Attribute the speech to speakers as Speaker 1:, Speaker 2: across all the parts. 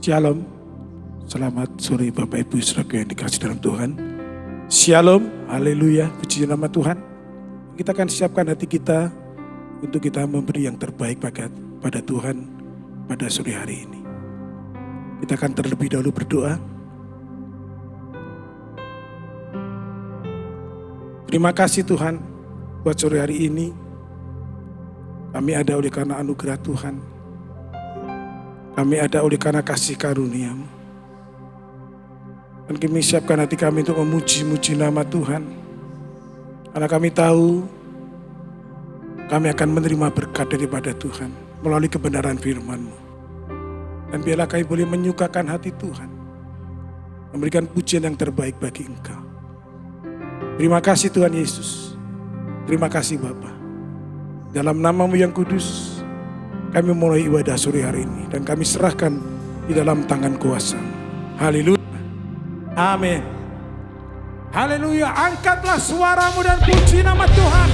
Speaker 1: Shalom, selamat sore Bapak Ibu Saudara yang dikasih dalam Tuhan. Shalom, haleluya, puji nama Tuhan. Kita akan siapkan hati kita untuk kita memberi yang terbaik pada Tuhan pada sore hari ini. Kita akan terlebih dahulu berdoa. Terima kasih Tuhan buat sore hari ini. Kami ada oleh karena anugerah Tuhan. Kami ada oleh karena kasih karunia-Mu. Dan kami siapkan hati kami untuk memuji-muji nama Tuhan. Karena kami tahu kami akan menerima berkat daripada Tuhan melalui kebenaran firman-Mu. Dan biarlah kami boleh menyukakan hati Tuhan, memberikan pujian yang terbaik bagi Engkau. Terima kasih Tuhan Yesus. Terima kasih Bapa. Dalam nama-Mu yang kudus, kami mulai ibadah sore hari ini dan kami serahkan di dalam tangan kuasa. Haleluya. Amin. Haleluya. Angkatlah suaramu dan puji nama Tuhan.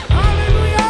Speaker 1: Haleluya.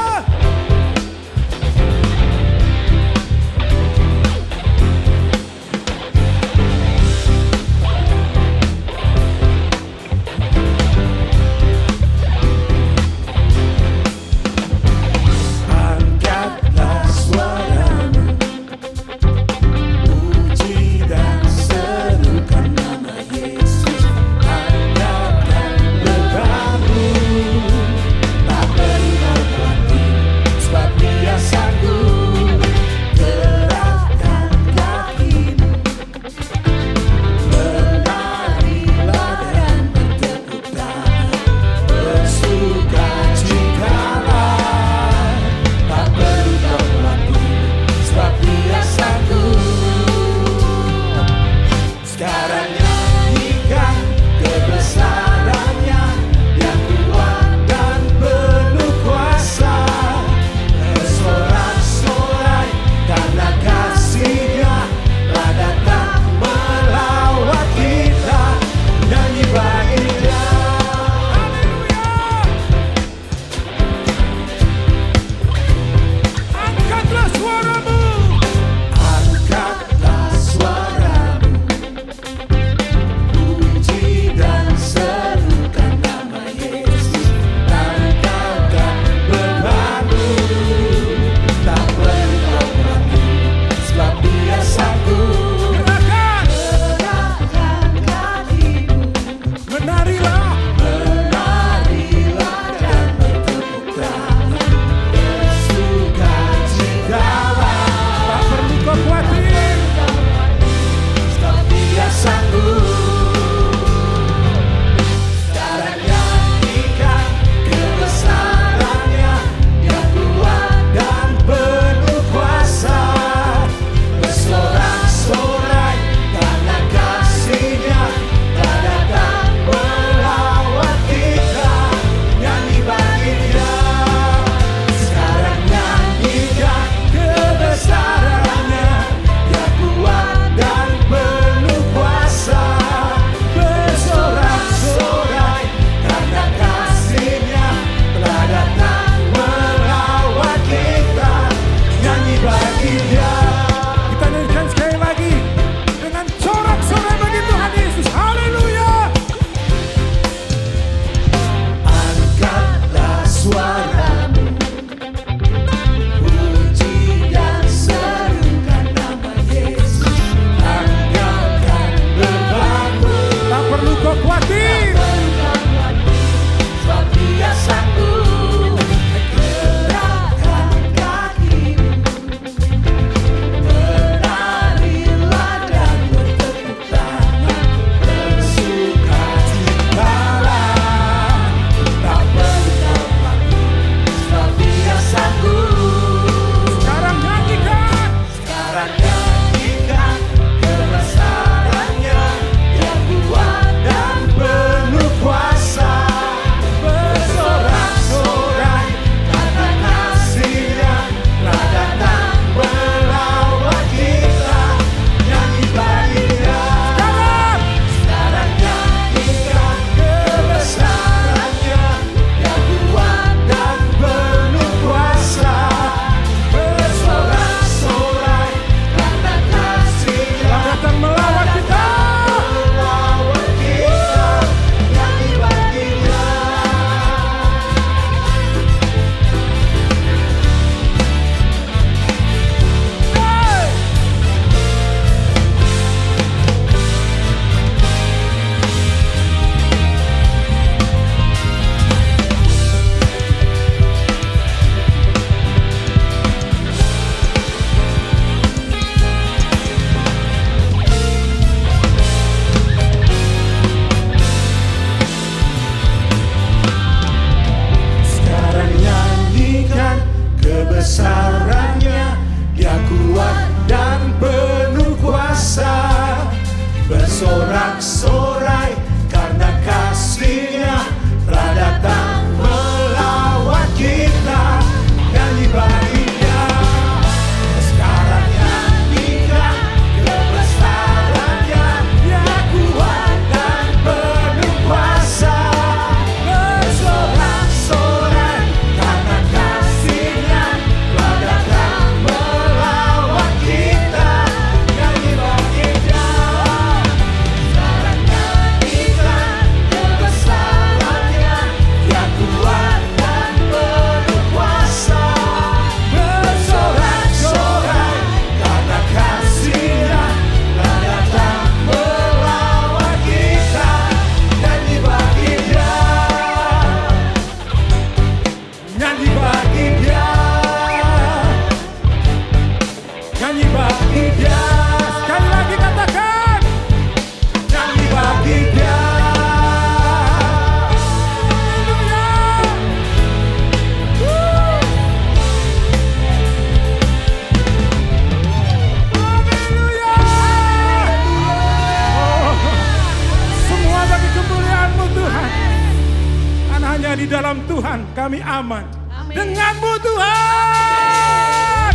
Speaker 1: Karena di dalam Tuhan kami aman.
Speaker 2: Amin.
Speaker 1: Denganmu Tuhan.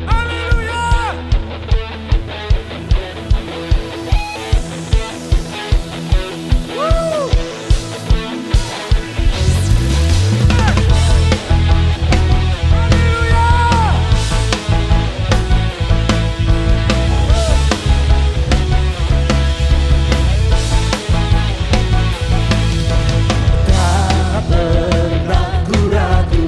Speaker 1: Haleluya. Woo.
Speaker 3: Tak pernah ku ragu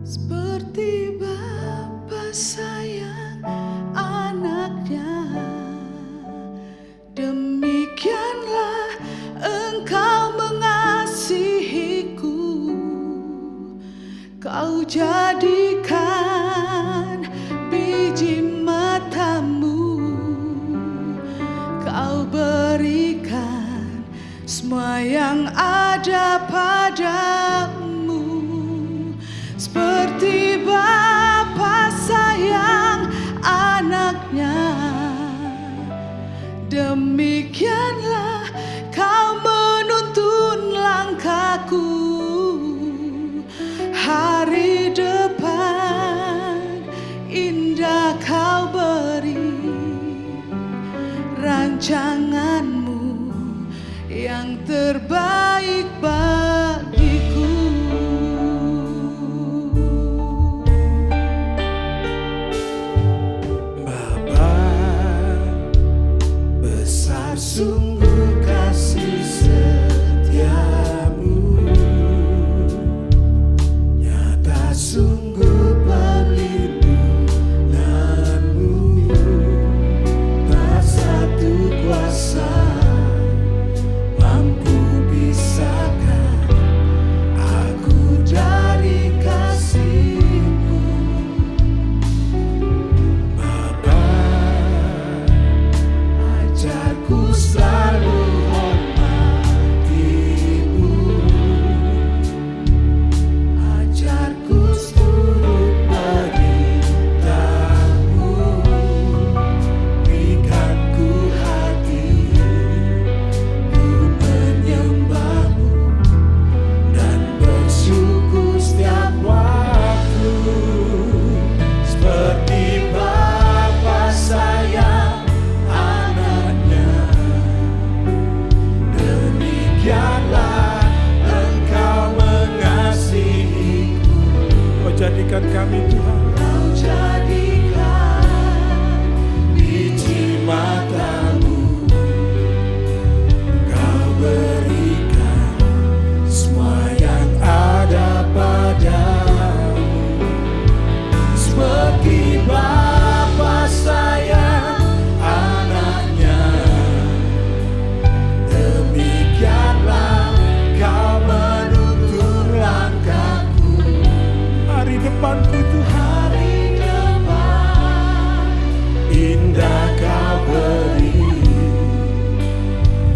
Speaker 2: Seperti Bapa sayang anaknya, demikianlah Engkau mengasihiku. Kau jadikan biji matamu, Kau berikan semua yang ada padamu. Seperti Bapa sayang anaknya, demikianlah Kau menuntun langkahku. Hari depan indah Kau beri, rancanganmu yang terbaik bagiku.
Speaker 1: Bapa, besar sungguh kasih setiamu, nyata sungguh perlindunganmu, tak satu kuasa mampu pisahkan aku dari kasih-Mu. Bapa, ajarku selalu hormati-Mu, ajarku turut perintah-Mu, berikan ku hati ku menyembah-Mu dan bersyukur setiap waktu. Seperti Bapa sayang anaknya, demikianlah Engkau mengasihiku. Kau jadikan kami Tuhan, Kau jadikan biji matamu, Kau berikan semua yang ada padamu. Seperti Bapa sayang anaknya, demikianlah Kau menuntun langkahku. Hari depanku Tuhan, hari depan indah Kau beri,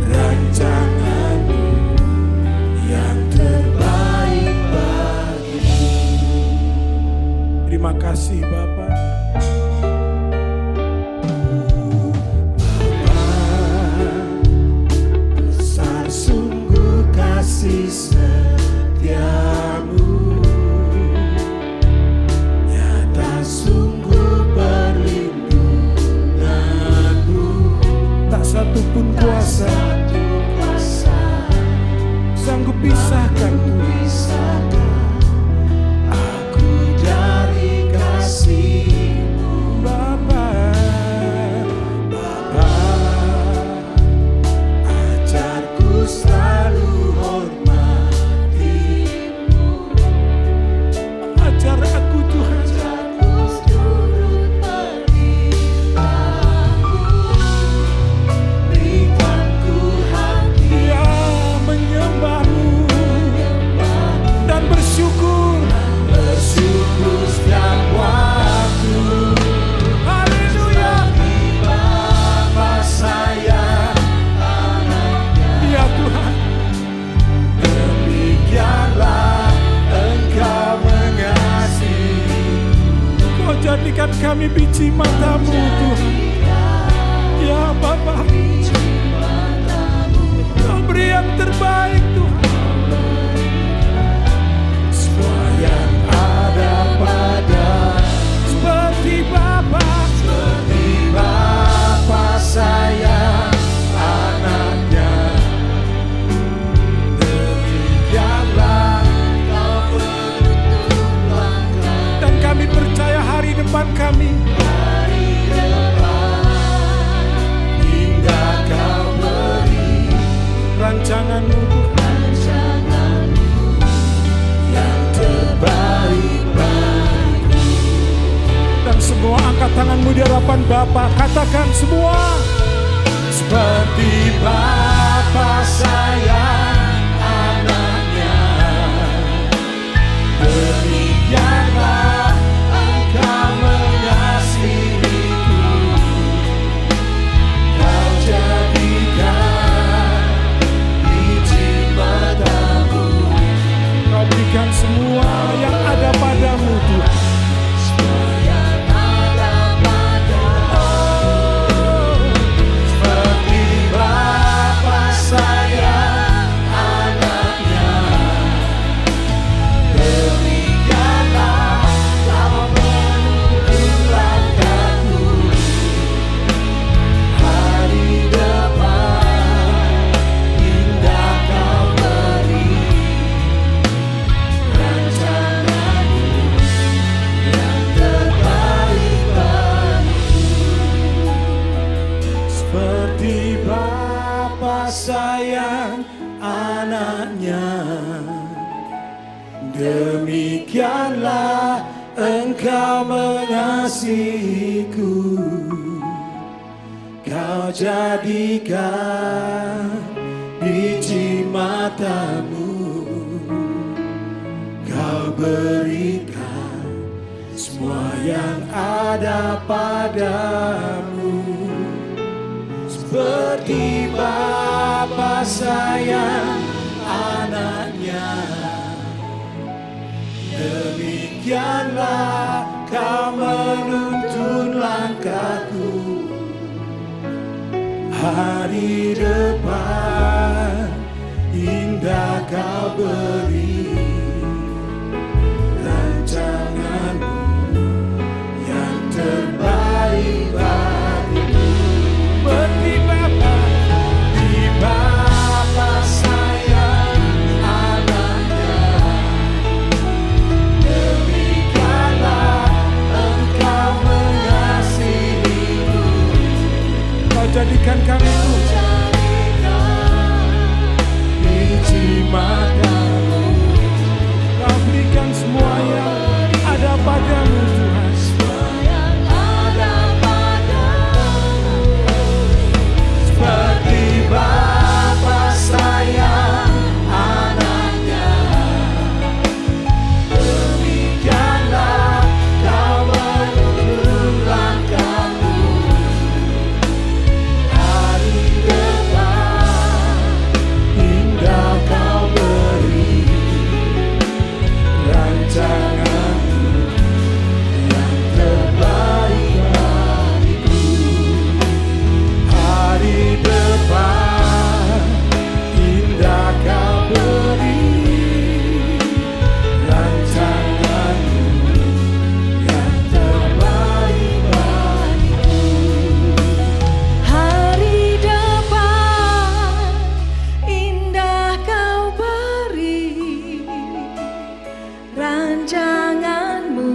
Speaker 1: rancanganmu yang terbaik bagiku. Terima kasih Bapa. Bapa, besar sungguh kasih setiamu, nyata sungguh perlindunganmu, tak satu pun kuasa sanggup pisahkan aku dari kasih-Mu. Bapa, Bapa, ajarku selalu hormati-Mu, ajar aku Tuhan, ajarku turut perintah-Mu, berikan ku hati yang menyembah-Mu dan bersyukur setiap waktu. Haleluya. Bapa sayang anaknya, ya Tuhan, demikianlah Engkau mengasihi. Kau jadikan kami biji mata-Mu Tuhan, ya Bapa. Kau beri yang terbaik Tuhan, semua yang ada pada. Seperti Bapa sayang anaknya, demikianlah Kau menuntun langkah. Dan kami percaya hari depan kami, hingga Kau beri rancangan hadapan Bapa, katakan semua.
Speaker 3: Seperti Bapa sayang anaknya, demikianlah Engkau mengasihiku. Kau jadikan biji matamu,
Speaker 1: Kau berikan semua yang ada padamu Tuhan.
Speaker 3: sayang anaknya, demikianlah Engkau mengasihiku. Kau jadikan biji matamu, Kau berikan semua yang ada padamu. Seperti Bapa sayang anaknya, demikianlah Kau menuntun langkahku. Hari depan indah Kau beri, rancanganmu yang terbaik bagiku. Seperti Bapa sayang anaknya, demikianlah Engkau mengasihiku.
Speaker 1: Kau jadikan kami
Speaker 3: biji matamu,
Speaker 1: Kau berikan semua yang ada padamu Tuhan.
Speaker 3: seperti Bapa sayang anaknya, demikianlah Kau menuntun langkahku. Hari depan indah Kau beri, rancanganmu yang terbaik bagiku. Hari depan indah Kau beri, rancanganmu yang terbaik bagiku.
Speaker 2: Hari depan indah Kau beri, rancanganmu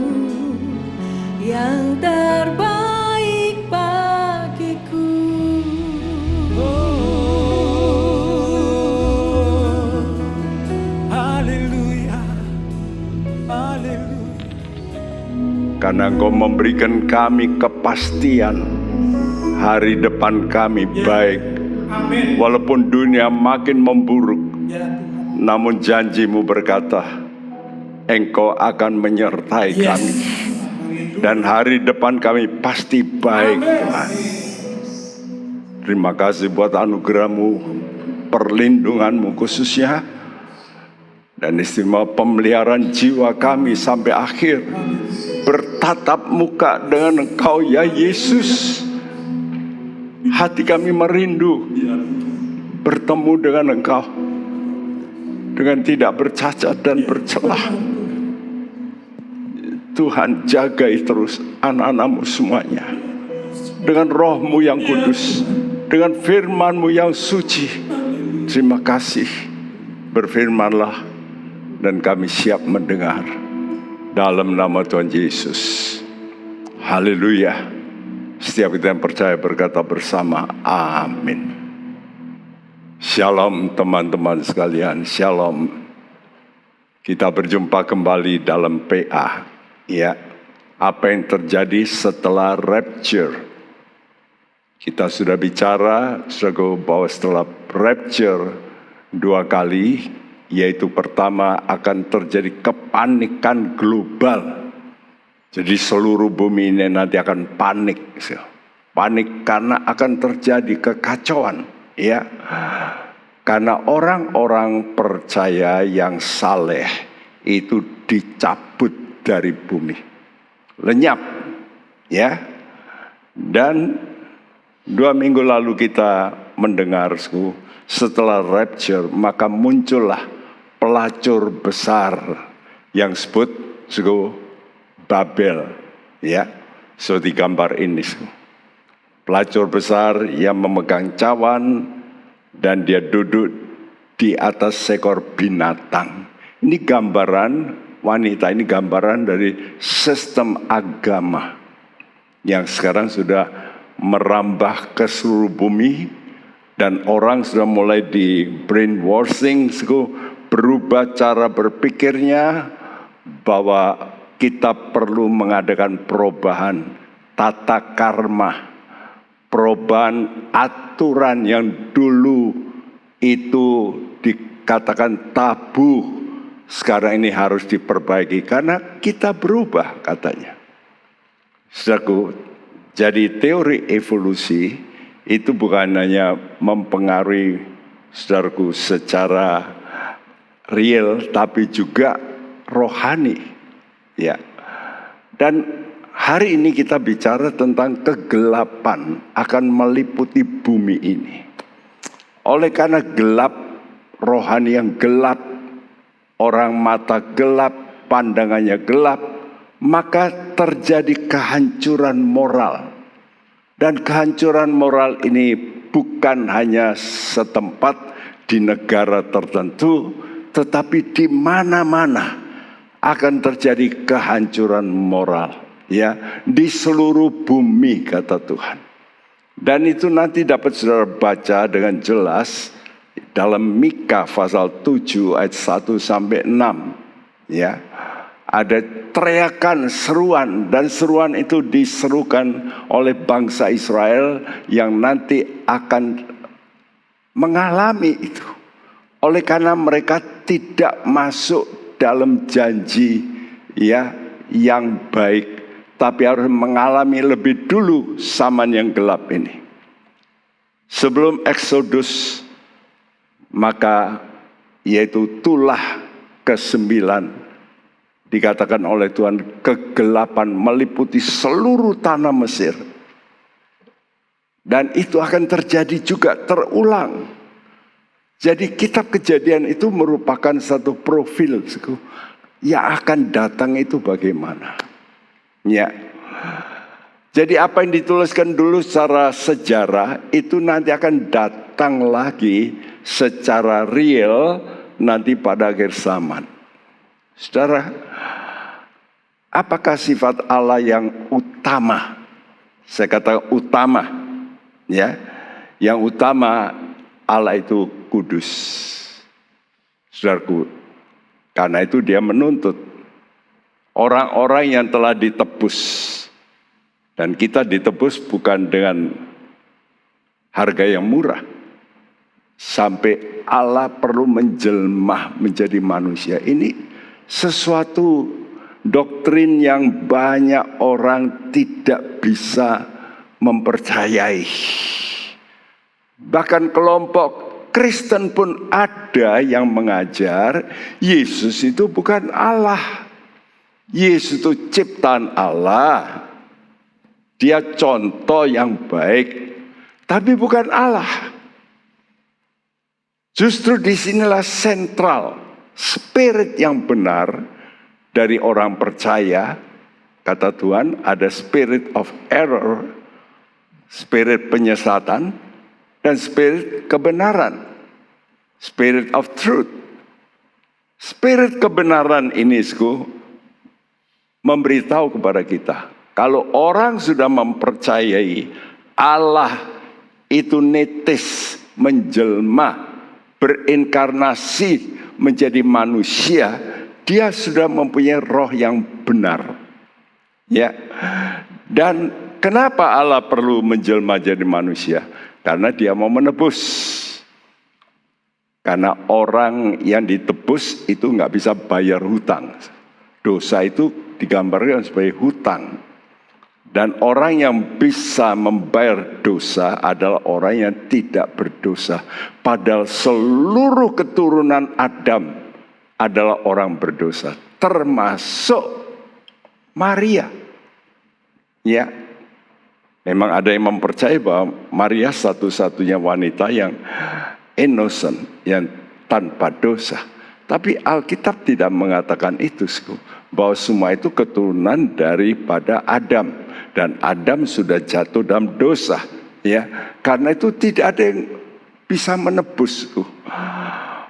Speaker 2: yang terbaik bagiku.
Speaker 3: Haleluya, haleluya.
Speaker 4: Karena Engkau memberikan kami kepastian hari depan kami baik.
Speaker 1: Amin.
Speaker 4: Walaupun dunia makin memburuk,
Speaker 1: Ya Tuhan.
Speaker 4: namun janji-Mu berkata, Engkau akan menyertai
Speaker 1: Yes.
Speaker 4: kami. Dan hari depan kami pasti baik, Tuhan. Terima kasih buat anugerah-Mu, perlindungan-Mu khususnya, dan istimewa pemeliharaan jiwa kami sampai akhir. Bertatap muka dengan Engkau ya Yesus. Hati kami merindu bertemu dengan Engkau dengan tidak bercacat dan bercelah. Tuhan, jagai terus anak-anak-Mu semuanya dengan Roh-Mu yang kudus, dengan firman-Mu yang suci. Terima kasih, berfirmanlah dan kami siap mendengar. Dalam nama Tuhan Yesus. Haleluya. Setiap kita yang percaya berkata bersama, amin. Shalom teman-teman sekalian, shalom. Kita berjumpa kembali dalam PA, ya. apa yang terjadi setelah rapture. Kita sudah bicara bahwa setelah rapture 2 kali, yaitu pertama akan terjadi kepanikan global. Jadi seluruh bumi ini nanti akan panik. Panik karena akan terjadi kekacauan, ya. Karena orang-orang percaya yang saleh itu dicabut dari bumi. Lenyap, ya. Dan 2 minggu lalu kita mendengar setelah rapture maka muncullah pelacur besar yang disebut Babel, ya. Seperti gambar ini. Pelacur besar yang memegang cawan dan dia duduk di atas seekor binatang. Ini gambaran wanita, ini gambaran dari sistem agama yang sekarang sudah merambah ke seluruh bumi dan orang sudah mulai di brainwashing, berubah cara berpikirnya bahwa kita perlu mengadakan perubahan tata karma, perubahan aturan yang dulu itu dikatakan tabu, sekarang ini harus diperbaiki karena kita berubah katanya. Saudaraku, jadi teori evolusi itu bukan hanya mempengaruhi saudaraku secara real, tapi juga rohani, ya. Dan hari ini kita bicara tentang kegelapan akan meliputi bumi ini. Oleh karena gelap, rohani yang gelap, orang mata gelap, pandangannya gelap, maka terjadi kehancuran moral. Dan kehancuran moral ini bukan hanya setempat di negara tertentu, tetapi di mana-mana akan terjadi kehancuran moral, ya, di seluruh bumi kata Tuhan. Dan itu nanti dapat saudara baca dengan jelas dalam Mika pasal 7 ayat 1 sampai 6, ya. Ada teriakan, seruan, dan seruan itu diserukan oleh bangsa Israel yang nanti akan mengalami itu. Oleh karena mereka tidak masuk dalam janji, ya, yang baik, tapi harus mengalami lebih dulu zaman yang gelap ini. Sebelum Exodus, maka yaitu tulah ke-9, dikatakan oleh Tuhan kegelapan meliputi seluruh tanah Mesir. Dan itu akan terjadi juga terulang. Jadi kitab Kejadian itu merupakan satu profil yang akan datang itu bagaimana. Ya. Jadi apa yang dituliskan dulu secara sejarah itu nanti akan datang lagi secara real nanti pada akhir zaman. Saudara, apakah sifat Allah yang utama? Saya kata utama, ya. Yang utama Allah itu kudus. Saudaraku, karena itu dia menuntut orang-orang yang telah ditebus. Dan kita ditebus bukan dengan harga yang murah. Sampai Allah perlu menjelma menjadi manusia. Ini sesuatu doktrin yang banyak orang tidak bisa mempercayai. Bahkan kelompok Kristen pun ada yang mengajar Yesus itu bukan Allah. Yesus itu ciptaan Allah. Dia contoh yang baik, tapi bukan Allah. Justru disinilah sentral spirit yang benar dari orang percaya. Kata Tuhan, ada spirit of error, spirit penyesatan, dan spirit kebenaran, spirit of truth. Spirit kebenaran ini memberitahu kepada kita, kalau orang sudah mempercayai Allah itu netes, menjelma, berinkarnasi menjadi manusia, dia sudah mempunyai roh yang benar. Ya. Dan kenapa Allah perlu menjelma jadi manusia? Karena dia mau menebus. Karena orang yang ditebus itu nggak bisa bayar hutang. Dosa itu digambarkan sebagai hutang. Dan orang yang bisa membayar dosa adalah orang yang tidak berdosa. Padahal seluruh keturunan Adam adalah orang berdosa. Termasuk Maria. Ya, memang ada yang mempercayai bahwa Maria satu-satunya wanita yang innocent, yang tanpa dosa. Tapi Alkitab tidak mengatakan itu, bahwa semua itu keturunan daripada Adam. Dan Adam sudah jatuh dalam dosa. Ya, karena itu tidak ada yang bisa menebus.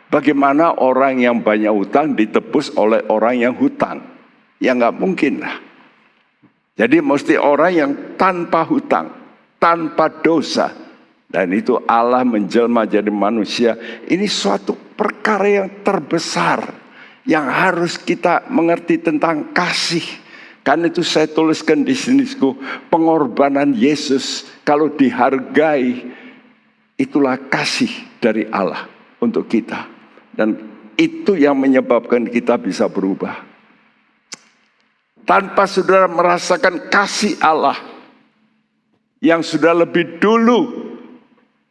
Speaker 4: Bagaimana orang yang banyak hutang ditebus oleh orang yang hutang? Ya nggak mungkin lah. Jadi mesti orang yang tanpa hutang, tanpa dosa. Dan itu Allah menjelma jadi manusia. Ini suatu perkara yang terbesar. Yang harus kita mengerti tentang kasih. Karena itu saya tuliskan di sini, pengorbanan Yesus kalau dihargai, itulah kasih dari Allah untuk kita. Dan itu yang menyebabkan kita bisa berubah. Tanpa saudara merasakan kasih Allah yang sudah lebih dulu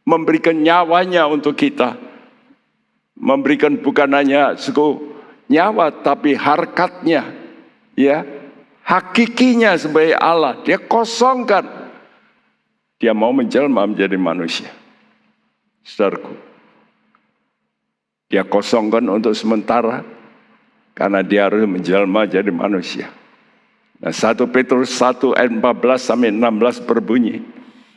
Speaker 4: memberikan nyawanya untuk kita. Memberikan bukan hanya nyawa tapi harkatnya, ya, hakikinya sebagai Allah. Dia kosongkan. Dia mau menjelma menjadi manusia. Saudaraku, dia kosongkan untuk sementara karena dia harus menjelma jadi manusia. Nah, 1 Petrus 1 ayat 14-16 berbunyi,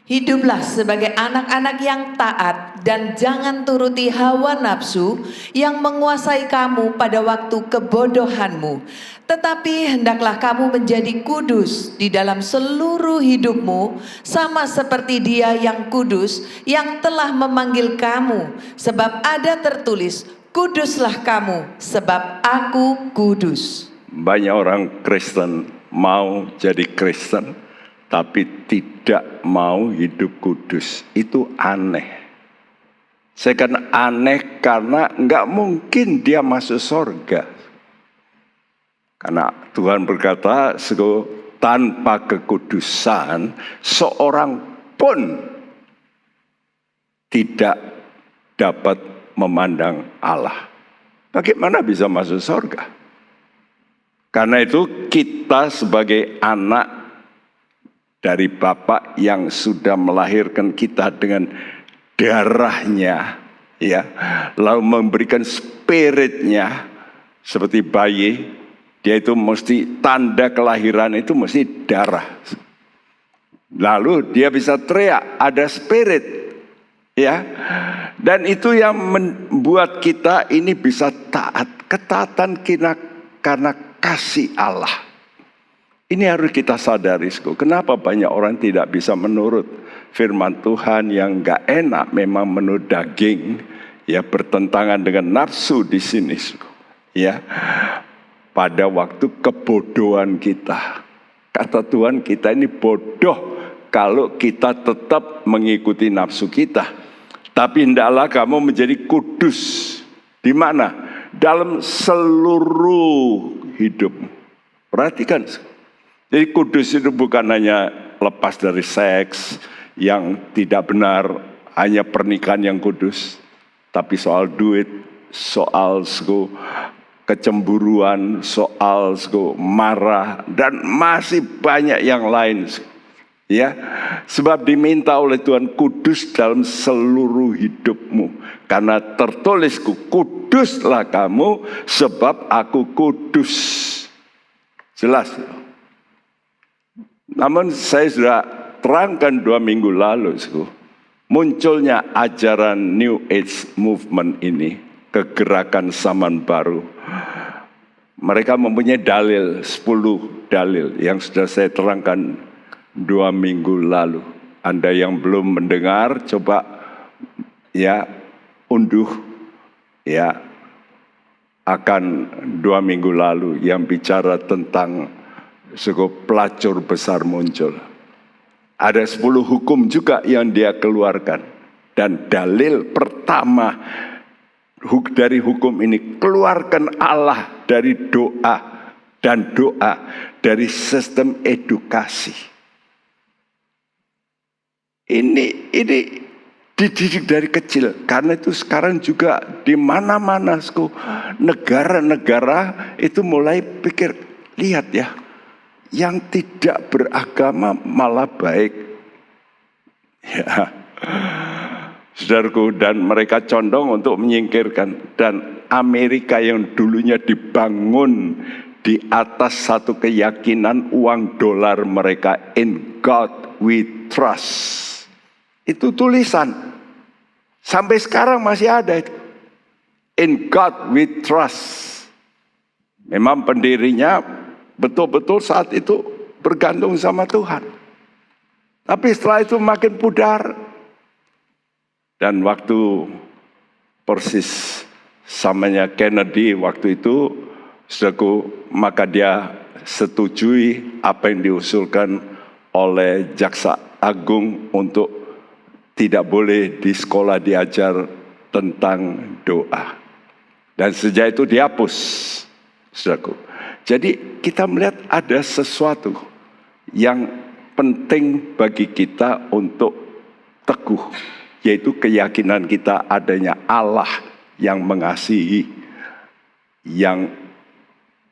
Speaker 2: Hiduplah sebagai anak-anak yang taat dan jangan turuti hawa nafsu yang menguasai kamu pada waktu kebodohanmu. Tetapi hendaklah kamu menjadi kudus di dalam seluruh hidupmu, sama seperti Dia yang kudus yang telah memanggil kamu. Sebab ada tertulis, kuduslah kamu sebab aku kudus.
Speaker 4: Banyak orang Kristen mau jadi Kristen tapi tidak mau hidup kudus. Itu aneh. Saya kan aneh karena nggak mungkin dia masuk surga. Karena Tuhan berkata, tanpa kekudusan seorang pun tidak dapat memandang Allah. Bagaimana bisa masuk surga? Karena itu kita sebagai anak dari Bapa yang sudah melahirkan kita dengan darahnya, ya, lalu memberikan spiritnya seperti bayi, dia itu mesti tanda kelahiran itu mesti darah. Lalu dia bisa teriak, ada spirit, ya, dan itu yang membuat kita ini bisa taat. Ketaatan kita karena kasih Allah. Ini harus kita sadari. Kenapa banyak orang tidak bisa menurut firman Tuhan yang gak enak, memang menurut daging, ya, bertentangan dengan nafsu di sini, ya. Pada waktu kebodohan kita, kata Tuhan, kita ini bodoh kalau kita tetap mengikuti nafsu kita. Tapi hendaklah kamu menjadi kudus. Di mana? Dalam seluruh hidupmu. Perhatikan. Jadi kudus itu bukan hanya lepas dari seks yang tidak benar, hanya pernikahan yang kudus. Tapi soal duit, soal kecemburuan, soal marah, dan masih banyak yang lain. Ya, sebab diminta oleh Tuhan kudus dalam seluruh hidupmu. Karena tertulis, kuduslah kamu sebab aku kudus. Jelas. Namun saya sudah terangkan 2 minggu lalu, munculnya ajaran New Age Movement ini, kegerakan zaman baru. Mereka mempunyai dalil, 10 dalil yang sudah saya terangkan 2 minggu lalu. Anda yang belum mendengar, coba ya unduh ya akan 2 minggu lalu yang bicara tentang pelacur besar muncul. Ada 10 hukum juga yang dia keluarkan. Dan dalil pertama dari hukum ini, keluarkan Allah dari doa. Dan doa dari sistem edukasi. Ini dididik dari kecil. Karena itu sekarang juga di mana-mana negara-negara itu mulai pikir, lihat ya, yang tidak beragama malah baik. Ya, saudaraku, dan mereka condong untuk menyingkirkan. Dan Amerika yang dulunya dibangun di atas satu keyakinan, uang dolar mereka, in God we trust. Itu tulisan. Sampai sekarang masih ada itu. In God we trust. Memang pendirinya betul-betul saat itu bergantung sama Tuhan. Tapi setelah itu makin pudar. Dan waktu persis samanya Kennedy waktu itu, saudaraku, maka dia setujui apa yang diusulkan oleh Jaksa Agung untuk tidak boleh di sekolah diajar tentang doa. Dan sejak itu dihapus, saudaraku. Jadi kita melihat ada sesuatu yang penting bagi kita untuk teguh, yaitu keyakinan kita adanya Allah yang mengasihi, yang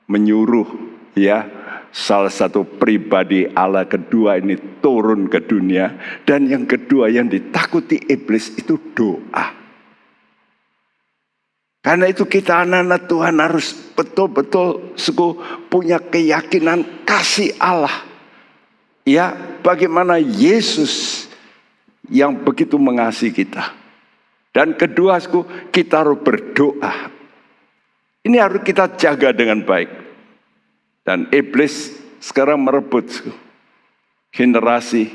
Speaker 4: menyuruh ya salah satu pribadi Allah kedua ini turun ke dunia. Dan yang kedua yang ditakuti iblis itu doa. Karena itu kita anak-anak Tuhan harus betul-betul punya keyakinan kasih Allah. Ya, bagaimana Yesus yang begitu mengasihi kita. Dan kedua, kita harus berdoa. Ini harus kita jaga dengan baik. Dan iblis sekarang merebut generasi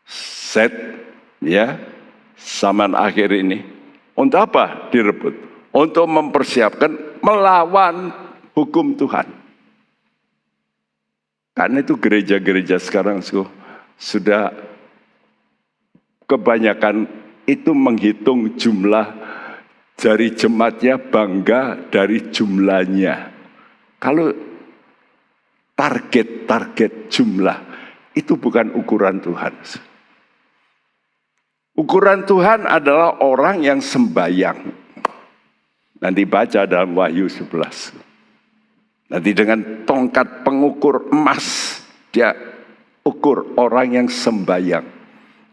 Speaker 4: Z, ya, zaman akhir ini. Untuk apa direbut? Untuk mempersiapkan melawan hukum Tuhan. Karena itu gereja-gereja sekarang sudah kebanyakan itu menghitung jumlah dari jemaatnya, bangga dari jumlahnya. Kalau target jumlah itu bukan ukuran Tuhan. Ukuran Tuhan adalah orang yang sembahyang. Nanti baca dalam Wahyu 11. Nanti dengan tongkat pengukur emas dia ukur orang yang sembahyang.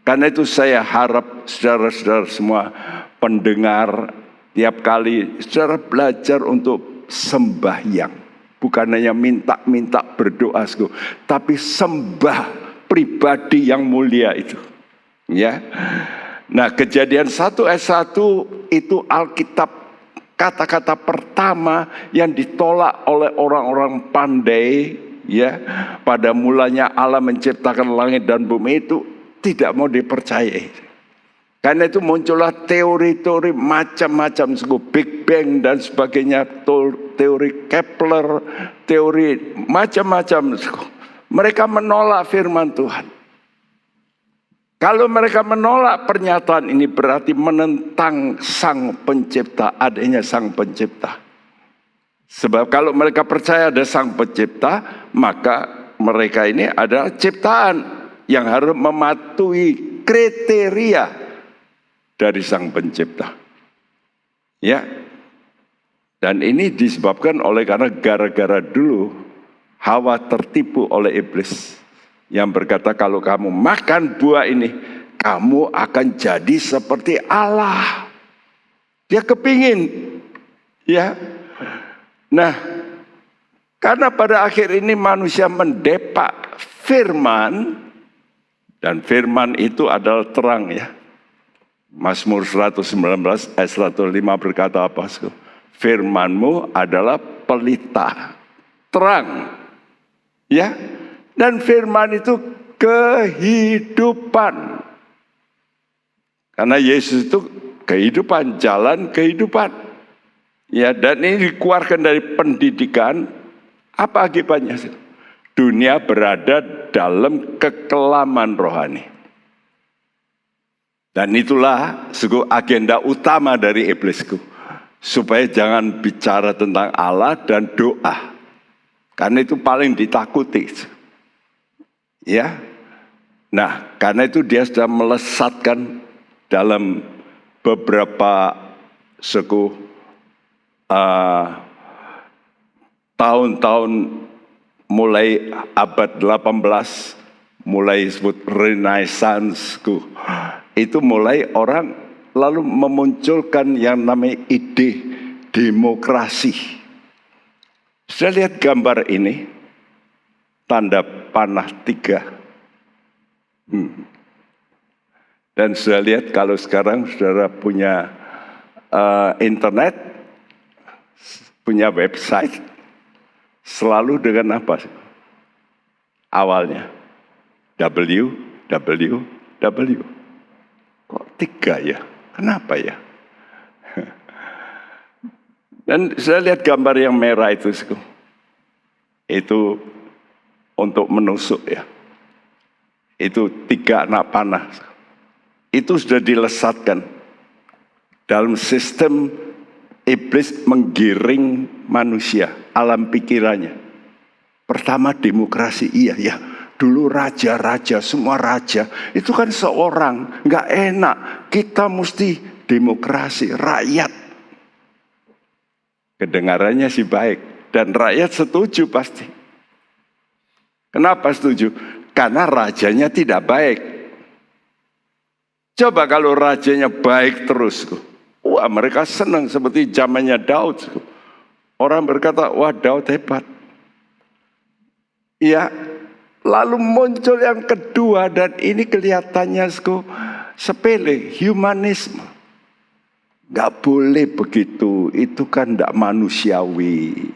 Speaker 4: Karena itu saya harap saudara-saudara semua pendengar, tiap kali saudara belajar untuk sembahyang. Bukan hanya minta-minta berdoa, tapi sembah pribadi yang mulia itu. Ya. Nah, Kejadian 1 ayat 1 itu Alkitab, kata-kata pertama yang ditolak oleh orang-orang pandai. Ya, pada mulanya Allah menciptakan langit dan bumi itu tidak mau dipercayai. Karena itu muncullah teori-teori macam-macam, Big Bang dan sebagainya, teori Kepler, teori macam-macam. Mereka menolak firman Tuhan. Kalau mereka menolak pernyataan ini berarti menentang Sang Pencipta, adanya Sang Pencipta. Sebab kalau mereka percaya ada Sang Pencipta, maka mereka ini adalah ciptaan yang harus mematuhi kriteria dari Sang Pencipta. Ya. Dan ini disebabkan oleh karena gara-gara dulu Hawa tertipu oleh iblis yang berkata kalau kamu makan buah ini kamu akan jadi seperti Allah. Dia kepingin, ya. Nah, karena pada akhir ini manusia mendepak firman, dan firman itu adalah terang, ya. Mazmur 119 ayat 105 berkata apa? Firman-Mu adalah pelita, terang. Ya. Dan firman itu kehidupan. Karena Yesus itu kehidupan, jalan kehidupan. Ya, dan ini dikeluarkan dari pendidikan. Apa akibatnya? dunia berada dalam kekelaman rohani. Dan itulah agenda utama dari iblisku. Supaya jangan bicara tentang Allah dan doa. Karena itu paling ditakuti. Ya. Nah, karena itu dia sudah melesatkan dalam beberapa tahun-tahun mulai abad 18, mulai disebut Renaissance, itu mulai orang lalu memunculkan yang namanya ide demokrasi. Saya lihat gambar ini, tanda panah 3. Dan saya lihat kalau sekarang saudara punya internet, punya website, selalu dengan apa? Awalnya www. Kok 3 ya? Kenapa ya? Dan saya lihat gambar yang merah itu untuk menusuk ya. Itu 3 anak panah. Itu sudah dilesatkan dalam sistem iblis menggiring manusia, alam pikirannya. Pertama demokrasi, iya ya. Dulu raja-raja, semua raja. Itu kan seorang, nggak enak. Kita mesti demokrasi, rakyat. Kedengarannya sih baik. Dan rakyat setuju pasti. Kenapa setuju? Karena rajanya tidak baik. Coba kalau rajanya baik terus. Wah, mereka senang seperti zamannya Daud. Orang berkata, wah Daud hebat. Ya, lalu muncul yang kedua dan ini kelihatannya sepele, humanisme. Gak boleh begitu, itu kan gak manusiawi.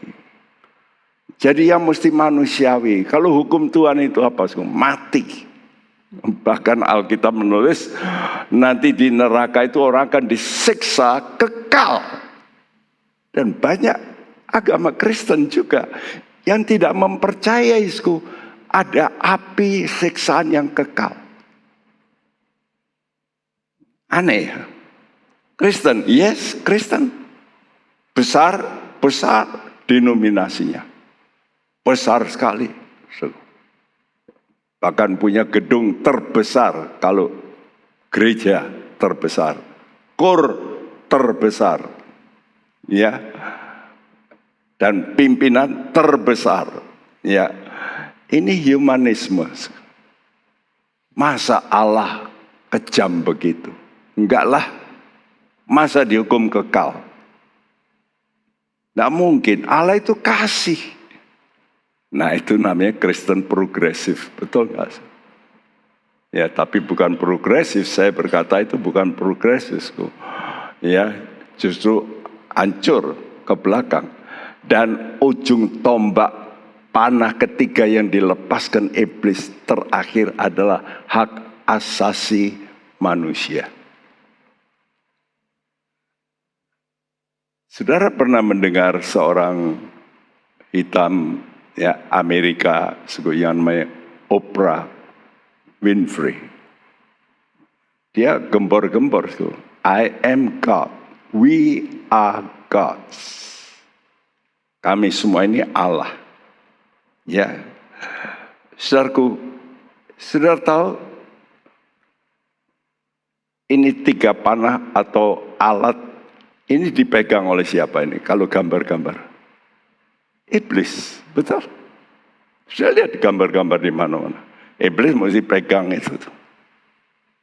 Speaker 4: Jadi yang mesti manusiawi. Kalau hukum Tuhan itu apa? Mati. Bahkan Alkitab menulis nanti di neraka itu orang akan disiksa kekal. Dan banyak agama Kristen juga yang tidak mempercayai ada api siksaan yang kekal. Aneh. Kristen, yes, Kristen. Besar denominasinya. Besar sekali. Bahkan punya gedung terbesar kalau gereja terbesar. Kur terbesar. Ya. Dan pimpinan terbesar. Ya. Ini humanisme. Masa Allah kejam begitu? Enggak lah. Masa dihukum kekal? Tidak mungkin. Allah itu kasih. Nah itu namanya Kristen progresif. Betul nggak? Ya tapi bukan progresif. Saya berkata itu bukan progresif. Ya justru hancur ke belakang. Dan ujung tombak panah ketiga yang dilepaskan iblis terakhir adalah hak asasi manusia. Saudara pernah mendengar seorang hitam ya Amerika yang namanya Oprah Winfrey. Dia gembor-gembor I am God, we are gods. Kami semua ini Allah. Ya, saudaraku, saudara tahu ini 3 panah atau alat ini dipegang oleh siapa ini? Kalau gambar-gambar, iblis, betul. Saya lihat gambar-gambar di mana-mana. Iblis mesti pegang itu,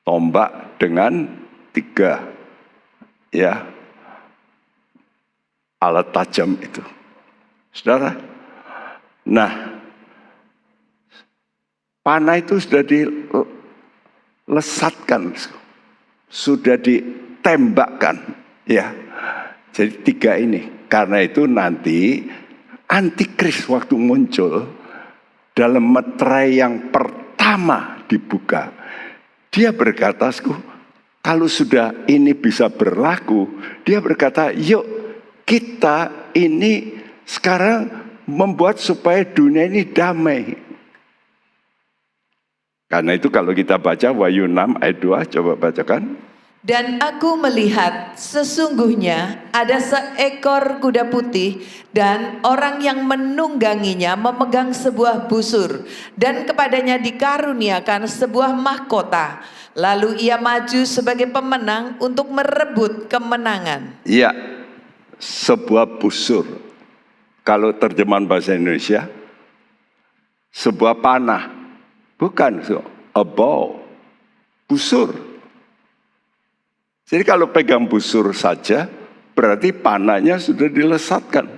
Speaker 4: tombak dengan 3 ya alat tajam itu, saudara. Nah, panah itu sudah dilesatkan, sudah ditembakkan, ya. Jadi 3 ini. Karena itu nanti antikris waktu muncul dalam meterai yang pertama dibuka, dia berkata, kalau sudah ini bisa berlaku, dia berkata, yuk kita ini sekarang membuat supaya dunia ini damai. Karena itu kalau kita baca Wahyu 6 ayat 2, coba bacakan.
Speaker 2: Dan aku melihat sesungguhnya ada seekor kuda putih dan orang yang menungganginya memegang sebuah busur dan kepadanya dikaruniakan sebuah mahkota. Lalu ia maju sebagai pemenang untuk merebut kemenangan.
Speaker 4: Iya, sebuah busur. Kalau terjemahan bahasa Indonesia, sebuah panah. Bukan, a bow, busur. Jadi kalau pegang busur saja, berarti panahnya sudah dilesatkan.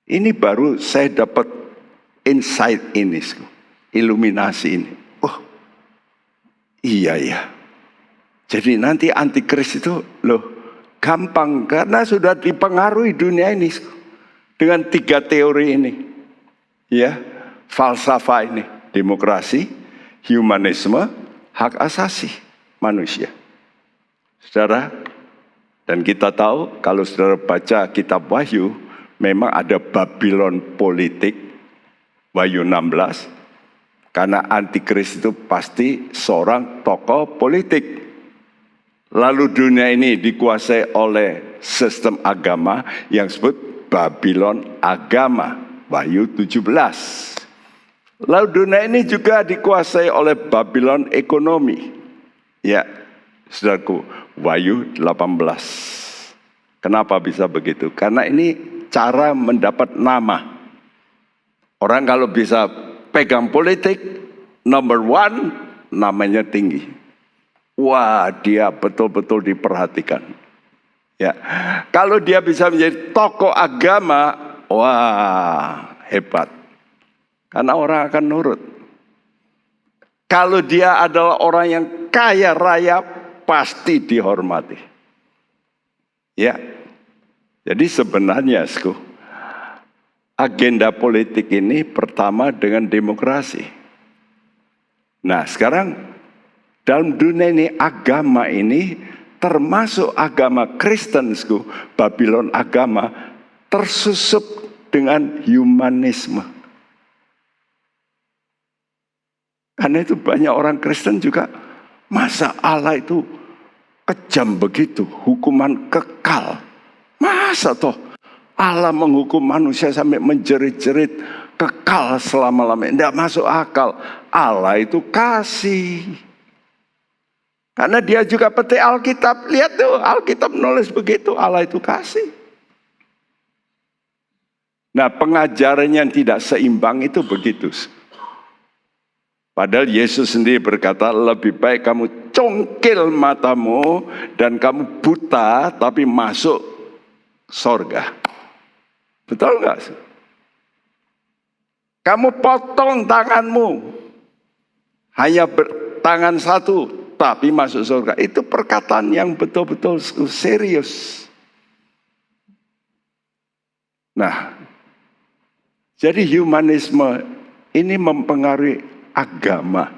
Speaker 4: Ini baru saya dapat insight ini, iluminasi ini. Oh, iya ya. Jadi nanti antikris itu gampang karena sudah dipengaruhi dunia ini dengan 3 teori ini. Ya. Falsafah ini, demokrasi, humanisme, hak asasi manusia. Saudara, dan kita tahu kalau saudara baca kitab Wahyu, memang ada Babylon politik, Wahyu 16, karena antikris itu pasti seorang tokoh politik. Lalu dunia ini dikuasai oleh sistem agama yang disebut Babylon agama, Wahyu 17. Lalu dunia ini juga dikuasai oleh Babylon ekonomi. Ya, saudaraku, Wahyu 18. Kenapa bisa begitu? Karena ini cara mendapat nama. Orang kalau bisa pegang politik, number 1, namanya tinggi. Wah, dia betul-betul diperhatikan. Ya, kalau dia bisa menjadi tokoh agama, wah, hebat. Karena orang akan nurut. Kalau dia adalah orang yang kaya raya, pasti dihormati. Ya. Jadi sebenarnya, agenda politik ini pertama dengan demokrasi. Nah, sekarang dalam dunia ini, agama ini termasuk agama Kristen, Babylon agama, tersusup dengan humanisme. Karena itu banyak orang Kristen juga, masa Allah itu kejam begitu, hukuman kekal. Masa toh Allah menghukum manusia sampai menjerit-jerit kekal selama-lamanya. Tidak masuk akal. Allah itu kasih. Karena dia juga petik Alkitab. Lihat tuh, Alkitab menulis begitu, Allah itu kasih. Nah, pengajaran yang tidak seimbang itu begitu. Padahal Yesus sendiri berkata, lebih baik kamu congkil matamu dan kamu buta tapi masuk sorga. Betul nggak? Kamu potong tanganmu, hanya tangan satu tapi masuk sorga. Itu perkataan yang betul-betul serius. Nah, jadi humanisme ini mempengaruhi agama.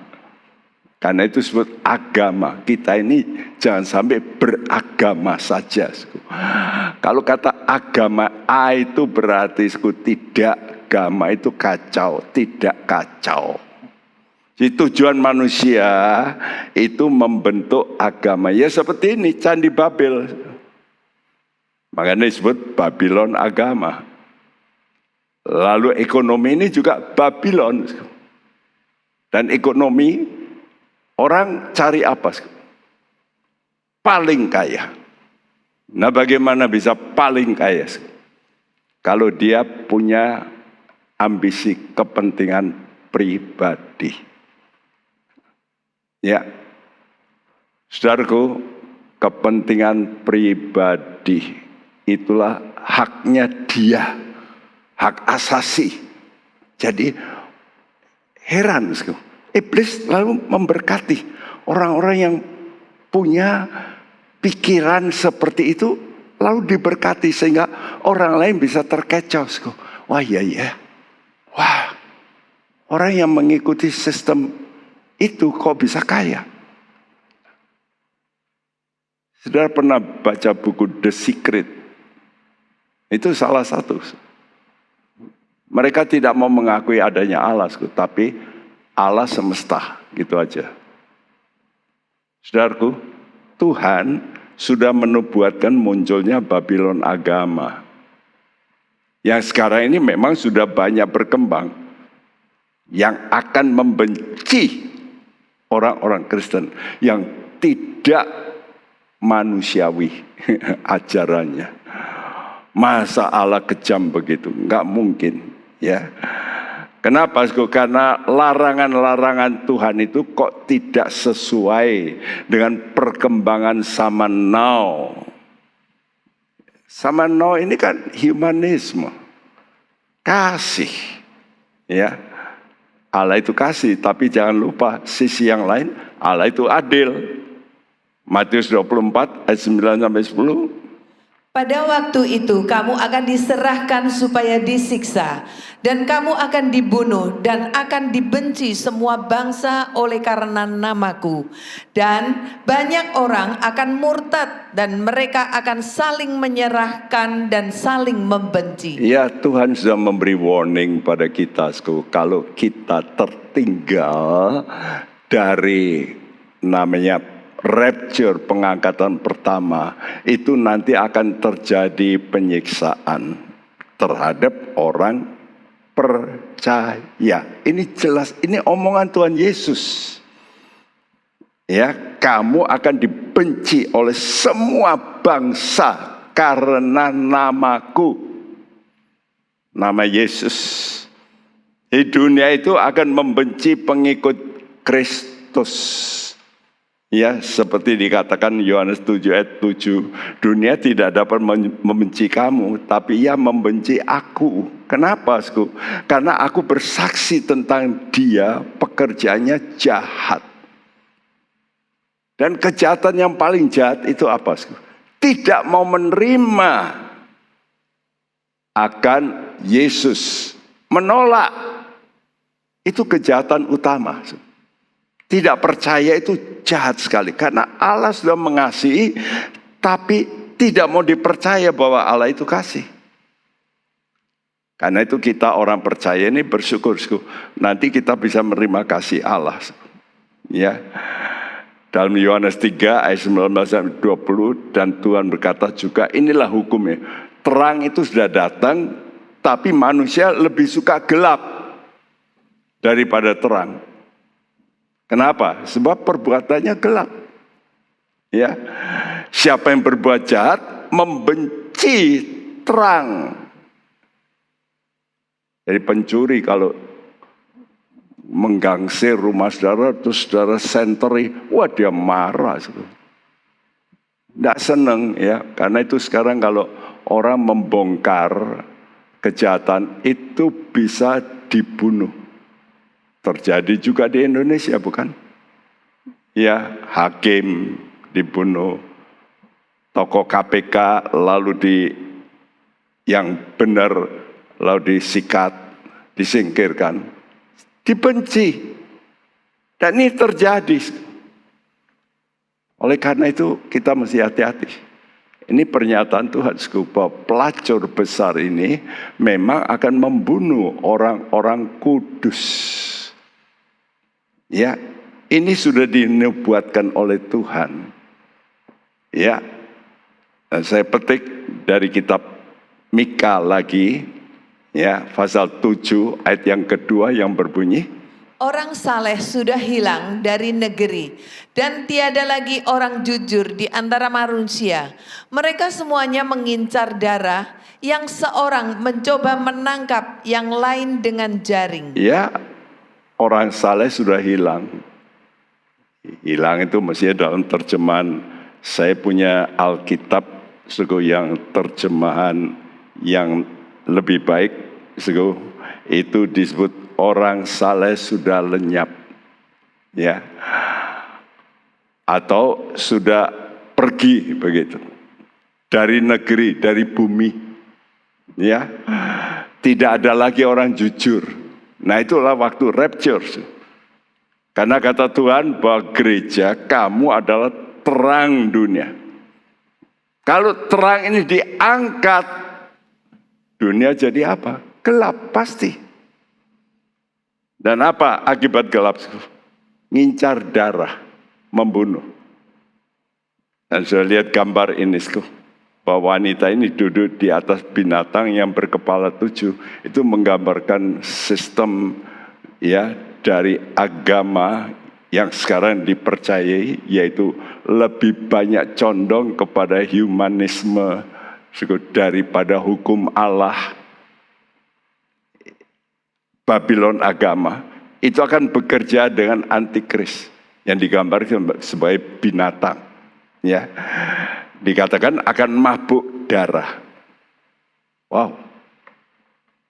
Speaker 4: Karena itu disebut agama. Kita ini jangan sampai beragama saja. Kalau kata agama A itu berarti tidak, agama itu kacau, tidak kacau. Jadi tujuan manusia itu membentuk agama. Ya seperti ini, Candi Babel. Makanya disebut Babylon agama. Lalu ekonomi ini juga Babylon. Dan ekonomi, orang cari apa? Paling kaya. Nah, bagaimana bisa paling kaya? Kalau dia punya ambisi kepentingan pribadi. Ya, saudaraku, kepentingan pribadi itulah haknya dia, hak asasi. Jadi heran, iblis lalu memberkati orang-orang yang punya pikiran seperti itu, lalu diberkati sehingga orang lain bisa terkecoh. Wah iya, wah orang yang mengikuti sistem itu kok bisa kaya. Saudara pernah baca buku The Secret? Itu salah satu. Mereka tidak mau mengakui adanya Allah, tapi Allah semesta, gitu aja. Saudaraku, Tuhan sudah menubuatkan munculnya Babylon agama. Yang sekarang ini memang sudah banyak berkembang. Yang akan membenci orang-orang Kristen yang tidak manusiawi ajarannya. Masa Allah kejam begitu? Enggak mungkin, ya. Kenapa? Karena larangan-larangan Tuhan itu kok tidak sesuai dengan perkembangan zaman now. Zaman now ini kan humanisme, kasih, ya. Allah itu kasih, tapi jangan lupa sisi yang lain, Allah itu adil. Matius 24 ayat 9-10.
Speaker 2: Pada waktu itu kamu akan diserahkan supaya disiksa, dan kamu akan dibunuh dan akan dibenci semua bangsa oleh karena namaku. Dan banyak orang akan murtad dan mereka akan saling menyerahkan dan saling membenci.
Speaker 4: Ya, Tuhan sudah memberi warning pada kita, kalau kita tertinggal dari namanya rapture, pengangkatan pertama, itu nanti akan terjadi penyiksaan terhadap orang percaya. Ini jelas, ini omongan Tuhan Yesus. Ya, kamu akan dibenci oleh semua bangsa karena namaku. Nama Yesus. Di dunia itu akan membenci pengikut Kristus. Ya, seperti dikatakan Yohanes 7 ayat 7, dunia tidak dapat membenci kamu, tapi ia membenci aku. Kenapa, Sku? Karena aku bersaksi tentang dia, pekerjaannya jahat. Dan kejahatan yang paling jahat itu apa, Sku? Tidak mau menerima akan Yesus, menolak. Itu kejahatan utama, Sku. Tidak percaya itu jahat sekali. Karena Allah sudah mengasihi, tapi tidak mau dipercaya bahwa Allah itu kasih. Karena itu kita orang percaya ini bersyukur. Nanti kita bisa menerima kasih Allah. Ya. Dalam Yohanes 3 ayat 19-20, dan Tuhan berkata juga, inilah hukumnya. Terang itu sudah datang, tapi manusia lebih suka gelap daripada terang. Kenapa? Sebab perbuatannya gelap. Ya. Siapa yang berbuat jahat membenci terang. Jadi pencuri kalau menggangsir rumah saudara, terus saudara senteri, wah dia marah. Tidak senang, ya. Karena itu sekarang kalau orang membongkar kejahatan itu bisa dibunuh. Terjadi juga di Indonesia, bukan? Ya, hakim dibunuh, tokoh KPK lalu yang benar lalu disikat, disingkirkan, dibenci. Dan ini terjadi. Oleh karena itu kita mesti hati-hati. Ini pernyataan Tuhan, bahwa pelacur besar ini memang akan membunuh orang-orang kudus. Ya, ini sudah dinubuatkan oleh Tuhan. Ya, dan saya petik dari kitab Mika lagi, ya, pasal 7 ayat yang kedua yang berbunyi,
Speaker 2: Orang saleh sudah hilang dari negeri, dan tiada lagi orang jujur di antara manusia. Mereka semuanya mengincar darah, yang seorang mencoba menangkap yang lain dengan jaring.
Speaker 4: ya, orang saleh sudah hilang. Hilang itu mestinya dalam terjemahan. Saya punya Alkitab yang terjemahan yang lebih baik. Itu disebut orang saleh sudah lenyap. Ya. Atau sudah pergi begitu. Dari negeri, dari bumi. Ya. Tidak ada lagi orang jujur. Nah itulah waktu rapture. Karena kata Tuhan bahwa gereja kamu adalah terang dunia. Kalau terang ini diangkat, dunia jadi apa? Gelap pasti. Dan apa akibat gelap? Ngincar darah, membunuh. Dan saya lihat gambar ini, bahwa wanita ini duduk di atas binatang yang berkepala 7. Itu menggambarkan sistem ya dari agama yang sekarang dipercayai, yaitu lebih banyak condong kepada humanisme daripada hukum Allah. Babylon agama itu akan bekerja dengan antikris yang digambarkan sebagai binatang, ya, dikatakan akan mabuk darah. Wow,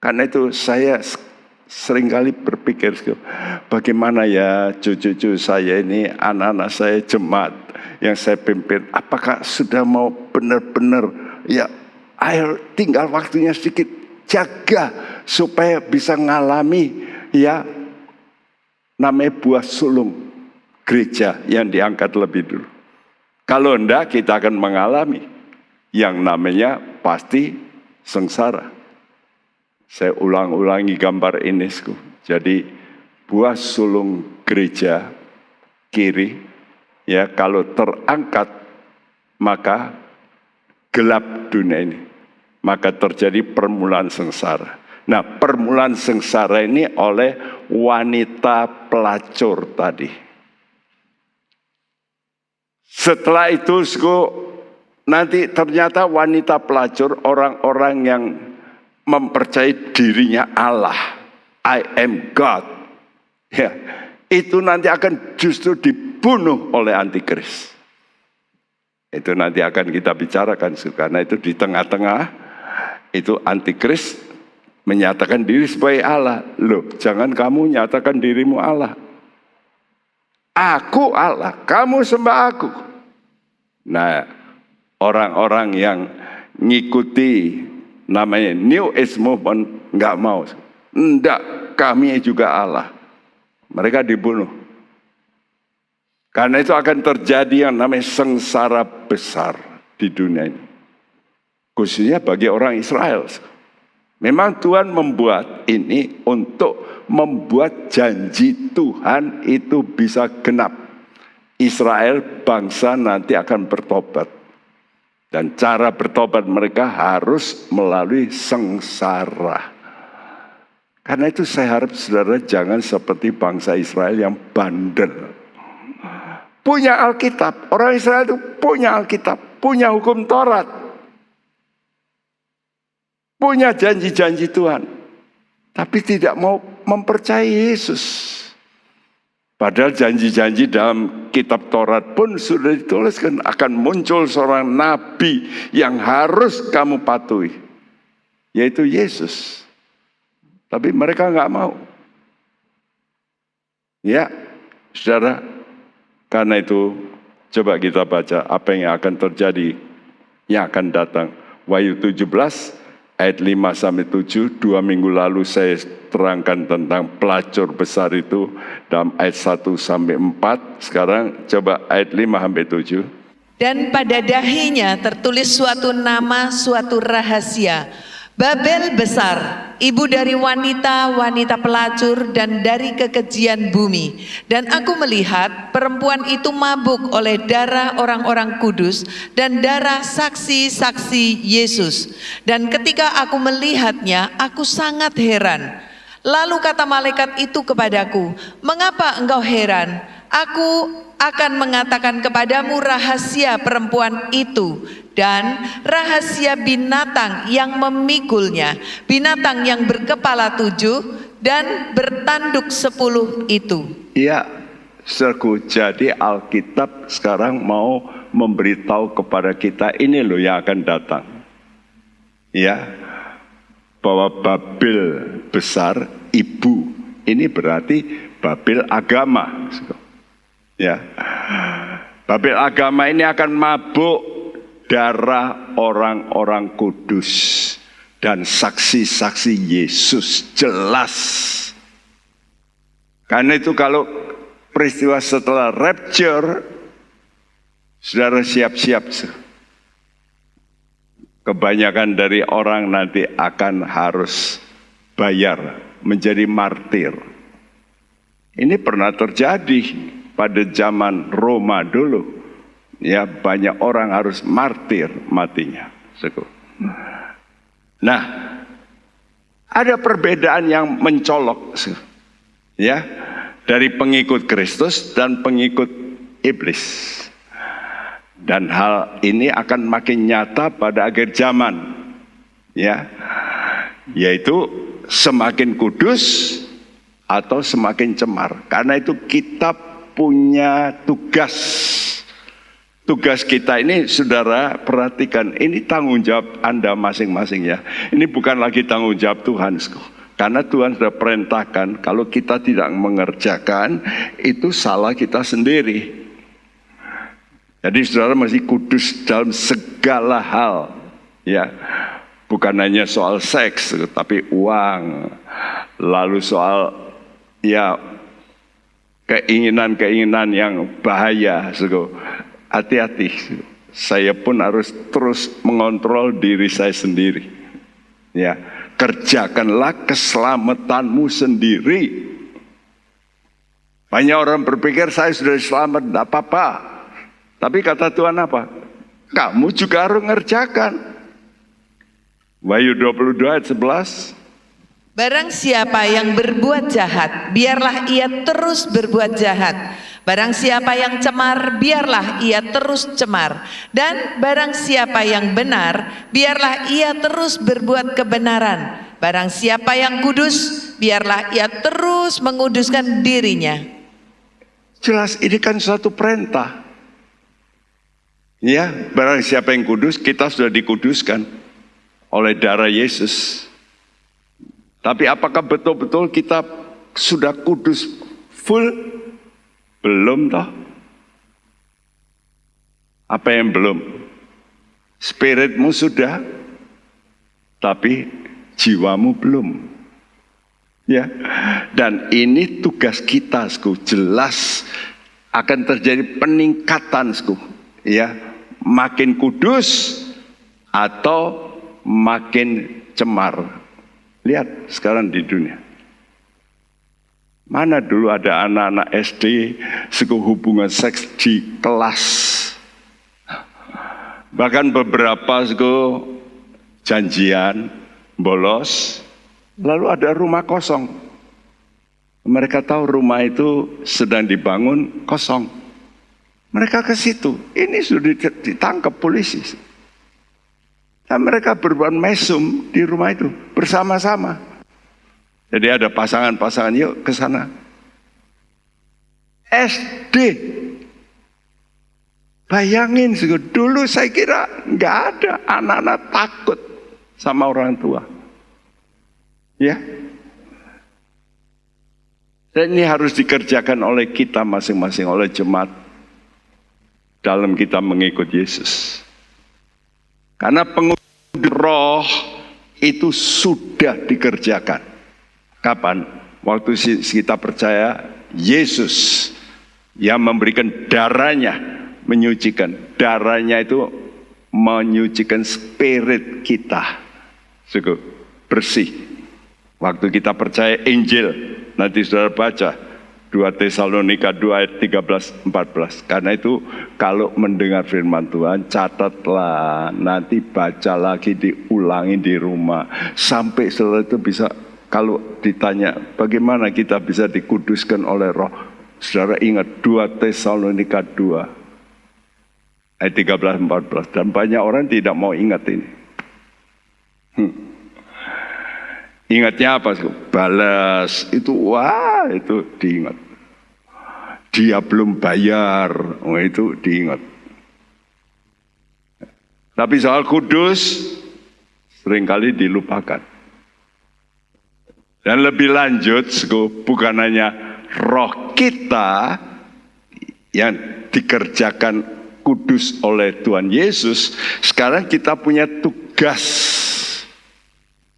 Speaker 4: karena itu saya seringkali berpikir, bagaimana ya cucu-cucu saya ini, anak-anak saya jemaat yang saya pimpin, apakah sudah mau benar-benar ya, ayo tinggal waktunya sedikit, jaga supaya bisa ngalami ya namanya buah sulung gereja yang diangkat lebih dulu. Kalau enggak, kita akan mengalami yang namanya pasti sengsara. Saya ulang-ulangi gambar ini. Jadi buah sulung gereja kiri ya, kalau terangkat maka gelap dunia ini, maka terjadi permulaan sengsara. Nah, permulaan sengsara ini oleh wanita pelacur tadi. Setelah itu, nanti ternyata wanita pelacur, orang-orang yang mempercayai dirinya Allah, I am God, ya, itu nanti akan justru dibunuh oleh antikris. Itu nanti akan kita bicarakan, karena itu di tengah-tengah itu antikris menyatakan diri sebagai Allah. Loh, jangan kamu nyatakan dirimu Allah. Aku Allah, kamu sembah aku. Nah, orang-orang yang ngikuti namanya New Age Movement nggak mau. Enggak, kami juga Allah. Mereka dibunuh. Karena itu akan terjadi yang namanya sengsara besar di dunia ini. Khususnya bagi orang Israel. Memang Tuhan membuat ini untuk membuat janji Tuhan itu bisa genap. Israel bangsa nanti akan bertobat. Dan cara bertobat mereka harus melalui sengsara. Karena itu saya harap saudara jangan seperti bangsa Israel yang bandel. Punya Alkitab, orang Israel itu punya Alkitab, punya hukum Taurat. Punya janji-janji Tuhan, tapi tidak mau mempercayai Yesus. Padahal janji-janji dalam kitab Taurat pun sudah dituliskan akan muncul seorang nabi yang harus kamu patuhi, yaitu Yesus. Tapi mereka nggak mau. Ya, saudara, karena itu coba kita baca apa yang akan terjadi, yang akan datang. Wahyu 17 ayat 5-7, 2 minggu lalu saya terangkan tentang pelacur besar itu dalam ayat 1-4. Sekarang coba ayat 5-7.
Speaker 2: Dan pada dahinya tertulis suatu nama, suatu rahasia. Babel besar, ibu dari wanita-wanita pelacur dan dari kekejian bumi. Dan aku melihat perempuan itu mabuk oleh darah orang-orang kudus dan darah saksi-saksi Yesus. Dan ketika aku melihatnya, aku sangat heran. Lalu kata malaikat itu kepadaku, "Mengapa engkau heran? Aku akan mengatakan kepadamu rahasia perempuan itu dan rahasia binatang yang memikulnya, binatang yang berkepala 7 dan bertanduk 10 itu."
Speaker 4: Ya, saudaraku, jadi Alkitab sekarang mau memberitahu kepada kita ini loh yang akan datang. Ya, bahwa Babel besar, ibu, ini berarti Babel agama. Ya, Babel agama ini akan mabuk darah orang-orang kudus dan saksi-saksi Yesus, jelas. Karena itu kalau peristiwa setelah rapture, saudara siap-siap. Kebanyakan dari orang nanti akan harus bayar menjadi martir. Ini pernah terjadi pada zaman Roma dulu. Ya, banyak orang harus martir matinya. Nah, ada perbedaan yang mencolok, ya, dari pengikut Kristus dan pengikut iblis. Dan hal ini akan makin nyata pada akhir zaman, ya, yaitu semakin kudus atau semakin cemar. Karena itu kita punya tugas. Tugas kita ini, saudara, perhatikan, ini tanggung jawab Anda masing-masing ya. Ini bukan lagi tanggung jawab Tuhan. Karena Tuhan sudah perintahkan, kalau kita tidak mengerjakan, itu salah kita sendiri. Jadi saudara masih kudus dalam segala hal. Ya, bukan hanya soal seks, tapi uang. Lalu soal, ya, keinginan-keinginan yang bahaya. Hati-hati, saya pun harus terus mengontrol diri saya sendiri. Ya, kerjakanlah keselamatanmu sendiri. Banyak orang berpikir saya sudah selamat, tidak apa-apa. Tapi kata Tuhan apa? Kamu juga harus ngerjakan. Wahyu 22 ayat 11.
Speaker 2: Barang siapa yang berbuat jahat, biarlah ia terus berbuat jahat. Barang siapa yang cemar, biarlah ia terus cemar. Dan barang siapa yang benar, biarlah ia terus berbuat kebenaran. Barang siapa yang kudus, biarlah ia terus menguduskan dirinya.
Speaker 4: Jelas ini kan suatu perintah. Ya, barang siapa yang kudus, kita sudah dikuduskan oleh darah Yesus. Tapi apakah betul-betul kita sudah kudus full? Belum toh. Apa yang belum? Spiritmu sudah, tapi jiwamu belum. Ya. Dan ini tugas kita, jelas akan terjadi peningkatan, ya. Makin kudus atau makin cemar. Lihat sekarang di dunia. Mana dulu ada anak-anak SD hubungan seks di kelas. Bahkan beberapa janjian bolos, lalu ada rumah kosong. Mereka tahu rumah itu sedang dibangun kosong. Mereka ke situ. Ini sudah ditangkap polisi. Dan mereka berbuat mesum di rumah itu bersama-sama. Jadi ada pasangan-pasangan, yuk ke sana. SD. Bayangin, dulu saya kira nggak ada, anak-anak takut sama orang tua. Ya. Dan ini harus dikerjakan oleh kita masing-masing, oleh jemaat dalam kita mengikut Yesus. Karena pengudusan roh itu sudah dikerjakan. Kapan? Waktu kita percaya Yesus yang memberikan darahnya menyucikan. Darahnya itu menyucikan spirit kita. Bersih. Waktu kita percaya Injil, nanti saudara baca 2 Tesalonika 2 ayat 13-14. Karena itu kalau mendengar firman Tuhan, catatlah, nanti baca lagi, diulangi di rumah. Sampai saudara itu bisa, kalau ditanya bagaimana kita bisa dikuduskan oleh roh, saudara ingat 2 Tesalonika 2 ayat 13-14. Dan banyak orang tidak mau ingat ini. Ingatnya apa? Balas itu, wah itu diingat. Dia belum bayar, wah itu diingat. Tapi soal kudus seringkali dilupakan. Dan lebih lanjut, bukan hanya roh kita yang dikerjakan kudus oleh Tuhan Yesus, sekarang kita punya tugas.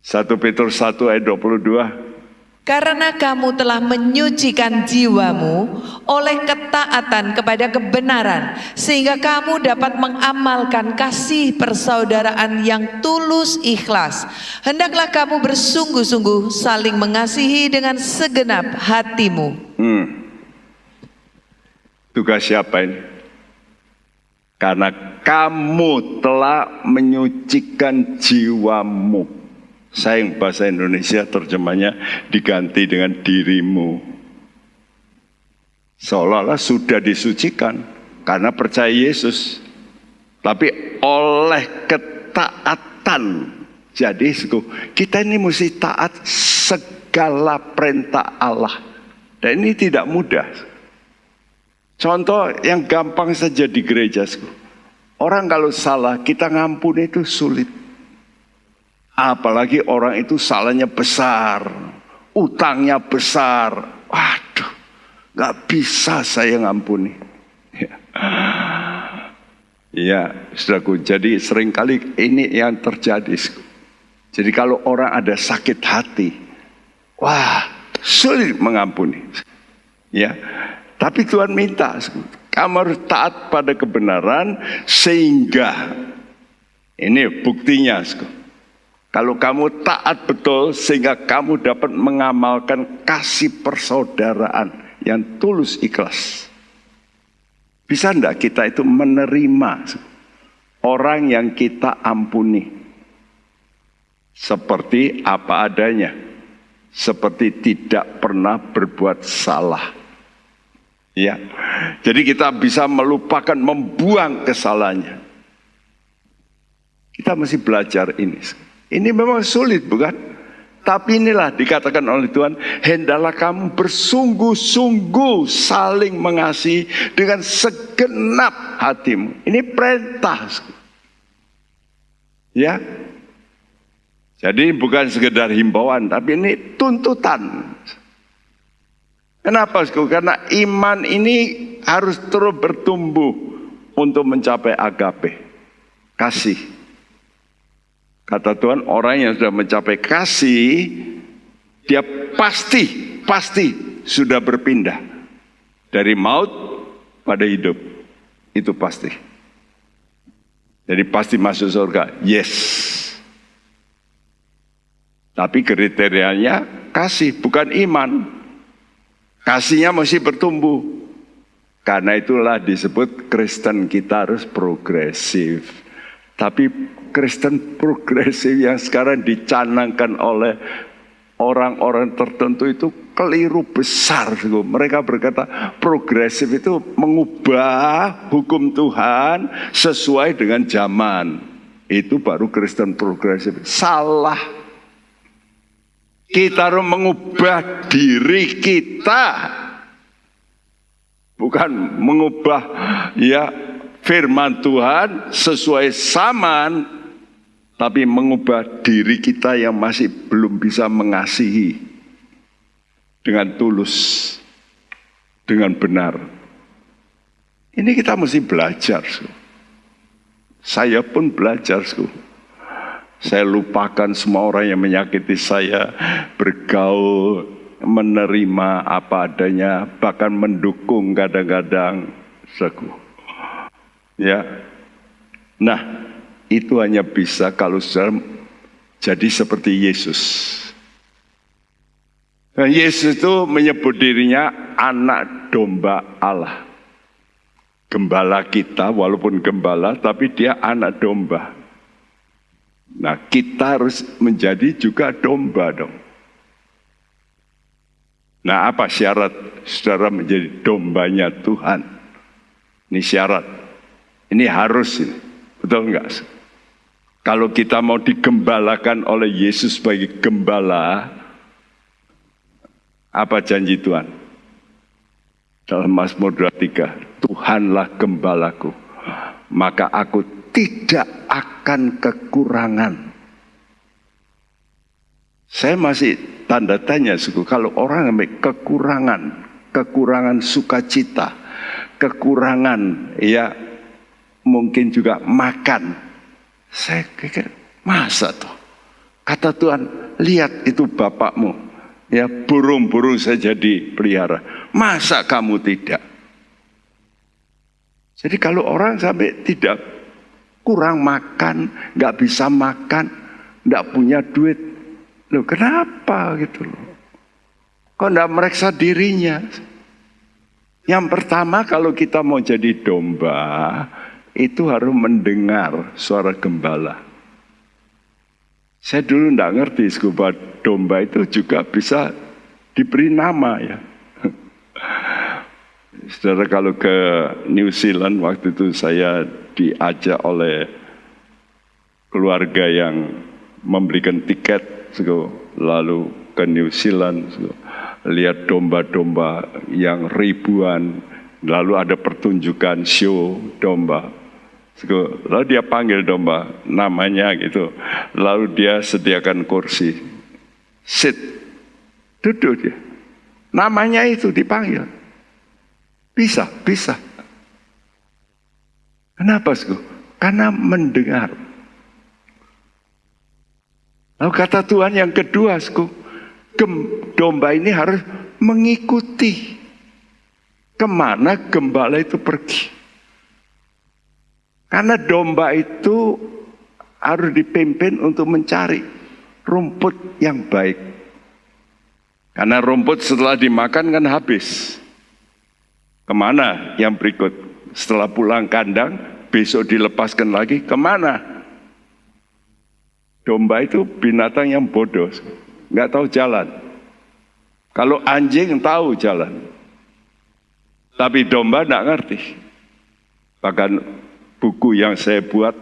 Speaker 4: 1 Petrus 1 ayat 22.
Speaker 2: Karena kamu telah menyucikan jiwamu oleh ketaatan kepada kebenaran, sehingga kamu dapat mengamalkan kasih persaudaraan yang tulus ikhlas. Hendaklah kamu bersungguh-sungguh saling mengasihi dengan segenap hatimu.
Speaker 4: Tugas siapa ini? Karena kamu telah menyucikan jiwamu. Sayang bahasa Indonesia terjemahnya diganti dengan dirimu. Seolah-olah sudah disucikan karena percaya Yesus. Tapi oleh ketaatan. Jadi kita ini mesti taat segala perintah Allah. Dan ini tidak mudah. Contoh yang gampang saja di gereja. Orang kalau salah kita ngampuni itu sulit. Apalagi orang itu salahnya besar. Utangnya besar. Waduh, gak bisa saya ngampuni. Ya, saudaraku. Jadi seringkali ini yang terjadi. Jadi kalau orang ada sakit hati, wah, sulit mengampuni. Ya, tapi Tuhan minta kamu harus taat pada kebenaran sehingga ini buktinya. Kalau kamu taat betul sehingga kamu dapat mengamalkan kasih persaudaraan yang tulus ikhlas. Bisa enggak kita itu menerima orang yang kita ampuni seperti apa adanya, seperti tidak pernah berbuat salah. Ya, jadi kita bisa melupakan, membuang kesalahannya. Kita mesti belajar ini. Ini memang sulit, bukan? Tapi inilah dikatakan oleh Tuhan, hendaklah kamu bersungguh-sungguh saling mengasihi dengan segenap hatimu. Ini perintah. Ya. Jadi bukan sekedar himbauan, tapi ini tuntutan. Kenapa? Karena iman ini harus terus bertumbuh untuk mencapai agape, kasih. Kata Tuhan, orang yang sudah mencapai kasih, dia pasti sudah berpindah dari maut pada hidup. Itu pasti. Jadi pasti masuk surga. Yes. Tapi kriterianya kasih, bukan iman. Kasihnya mesti bertumbuh. Karena itulah disebut Kristen kita harus progresif. Tapi Kristen progresif yang sekarang dicanangkan oleh orang-orang tertentu itu keliru besar. Mereka berkata progresif itu mengubah hukum Tuhan sesuai dengan zaman. Itu baru Kristen progresif. Salah. Kita harus mengubah diri kita. Bukan mengubah ya firman Tuhan sesuai zaman, tapi mengubah diri kita yang masih belum bisa mengasihi dengan tulus, dengan benar. Ini kita mesti belajar. Saya pun belajar. Saya lupakan semua orang yang menyakiti saya, bergaul, menerima apa adanya, bahkan mendukung kadang-kadang. Ya, nah itu hanya bisa kalau saudara jadi seperti Yesus. Nah, Yesus itu menyebut dirinya anak domba Allah. Gembala kita, walaupun gembala, tapi dia anak domba. Nah, kita harus menjadi juga domba dong. Nah, apa syarat saudara menjadi dombanya Tuhan? Ini syarat. Ini harus ini. Betul enggak? Kalau kita mau digembalakan oleh Yesus sebagai gembala, apa janji Tuhan? Dalam Mazmur 23, Tuhanlah gembalaku, maka aku tidak akan kekurangan. Saya masih tanda tanya, kalau orang sampai kekurangan sukacita, kekurangan ya mungkin juga makan. Saya pikir, masa tuh? Kata Tuhan, lihat itu bapakmu, ya burung-burung saja dipelihara. Masa kamu tidak? Jadi kalau orang sampai tidak kurang makan, nggak bisa makan, nggak punya duit, loh kenapa gitu loh? Kok nggak meriksa dirinya? Yang pertama, kalau kita mau jadi domba, itu harus mendengar suara gembala. Saya dulu enggak ngerti bahwa domba itu juga bisa diberi nama ya. Saudara, kalau ke New Zealand waktu itu saya diajak oleh keluarga yang membelikan tiket, lalu ke New Zealand, lihat domba-domba yang ribuan, lalu ada pertunjukan show domba. Lalu dia panggil domba, namanya gitu. Lalu dia sediakan kursi, sit, duduk dia. Namanya itu dipanggil. Bisa. Kenapa, Sku? Karena mendengar. Lalu kata Tuhan yang kedua, Sku, domba ini harus mengikuti kemana gembala itu pergi. Karena domba itu harus dipimpin untuk mencari rumput yang baik. Karena rumput setelah dimakan kan habis. Kemana yang berikut? Setelah pulang kandang, besok dilepaskan lagi, kemana? Domba itu binatang yang bodoh, nggak tahu jalan. Kalau anjing tahu jalan, tapi domba nggak ngerti. Bahkan buku yang saya buat,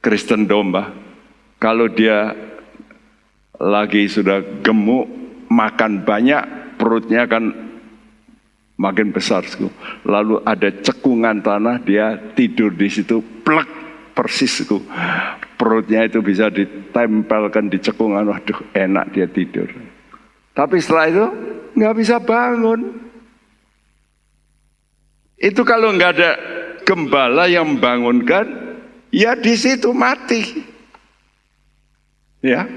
Speaker 4: Kristen Domba, kalau dia lagi sudah gemuk, makan banyak, perutnya akan makin besar. Lalu ada cekungan tanah, dia tidur di situ, plek, persis. Perutnya itu bisa ditempelkan di cekungan, waduh enak dia tidur. Tapi setelah itu nggak bisa bangun. Itu kalau nggak ada gembala yang membangunkan, ya di situ mati. Ya.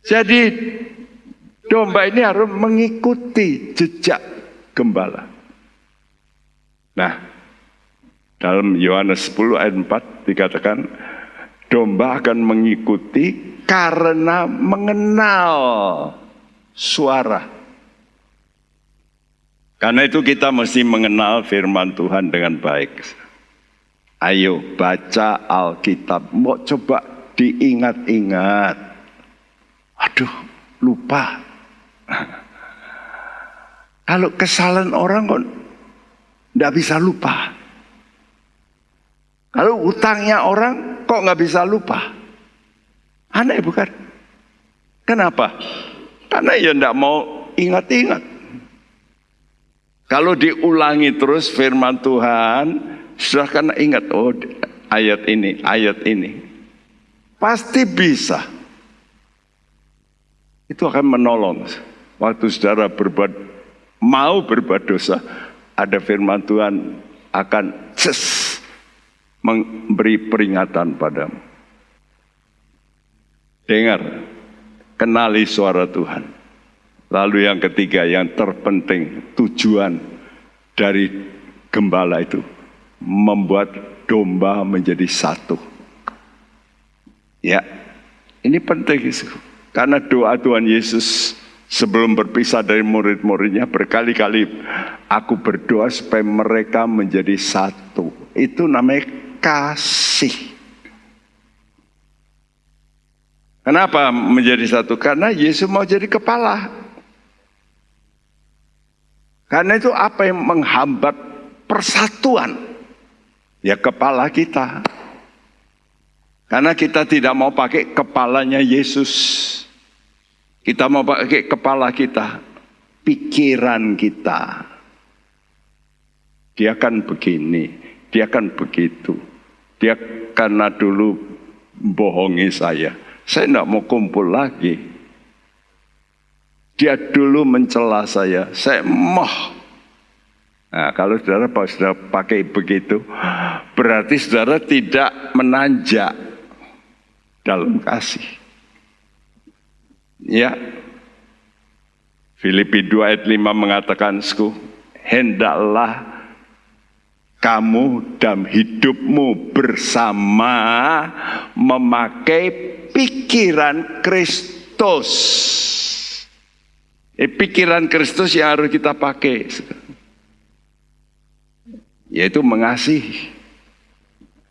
Speaker 4: Jadi domba ini harus mengikuti jejak gembala. Nah, dalam Yohanes 10 ayat 4 dikatakan, domba akan mengikuti karena mengenal suara. Karena itu kita mesti mengenal firman Tuhan dengan baik. Ayo baca Alkitab, mau coba diingat-ingat. Aduh, lupa. Kalau kesalahan orang kok tidak bisa lupa. Kalau utangnya orang kok nggak bisa lupa. Aneh bukan? Kenapa? Karena ya tidak mau ingat-ingat. Kalau diulangi terus firman Tuhan, sudah karena ingat, oh ayat ini. Pasti bisa. Itu akan menolong. Waktu saudara mau berbuat dosa, ada firman Tuhan akan memberi peringatan padamu. Dengar, kenali suara Tuhan. Lalu yang ketiga, yang terpenting, tujuan dari gembala itu membuat domba menjadi satu. Ya, ini penting. Karena doa Tuhan Yesus sebelum berpisah dari murid-muridnya berkali-kali, aku berdoa supaya mereka menjadi satu. Itu namanya kasih. Kenapa menjadi satu? Karena Yesus mau jadi kepala. Karena itu apa yang menghambat persatuan? Ya kepala kita. Karena kita tidak mau pakai kepalanya Yesus. Kita mau pakai kepala kita, pikiran kita. Dia kan begini, dia kan begitu. Dia karena dulu bohongi saya tidak mau kumpul lagi. Dia dulu mencela saya moh. Nah, kalau saudara pakai begitu, berarti saudara tidak menanjak dalam kasih. Ya, Filipi 2 ayat 5 mengatakan, hendaklah kamu dalam hidupmu bersama memakai pikiran Kristus. Pikiran Kristus yang harus kita pakai. yaitu mengasihi.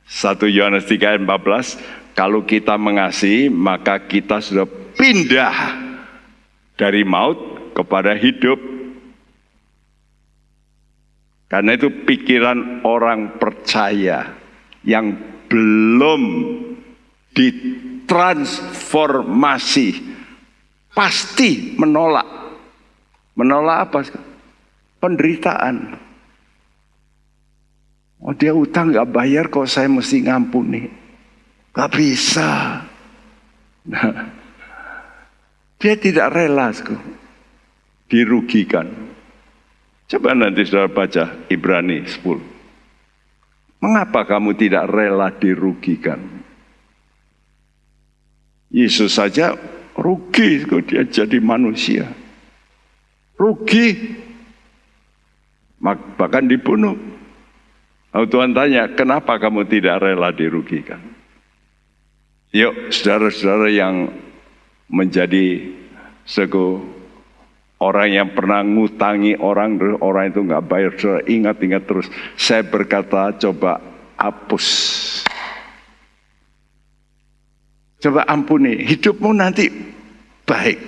Speaker 4: 1 Yohanes 3 ayat 14, kalau kita mengasihi maka kita sudah pindah dari maut kepada hidup. Karena itu pikiran orang percaya yang belum ditransformasi pasti menolak. Menolak apa? Penderitaan. Oh, dia utang gak bayar kok saya mesti ngampuni. Gak bisa. Nah, dia tidak rela dirugikan. Coba nanti saudara baca Ibrani 10. Mengapa kamu tidak rela dirugikan? Yesus saja rugi kalau dia jadi manusia. Rugi. Bahkan dibunuh. Lalu Tuhan tanya, kenapa kamu tidak rela dirugikan? Yuk, saudara-saudara yang menjadi orang yang pernah ngutangi orang itu nggak bayar, saudara ingat terus. Saya berkata, coba hapus. Coba ampuni, hidupmu nanti baik.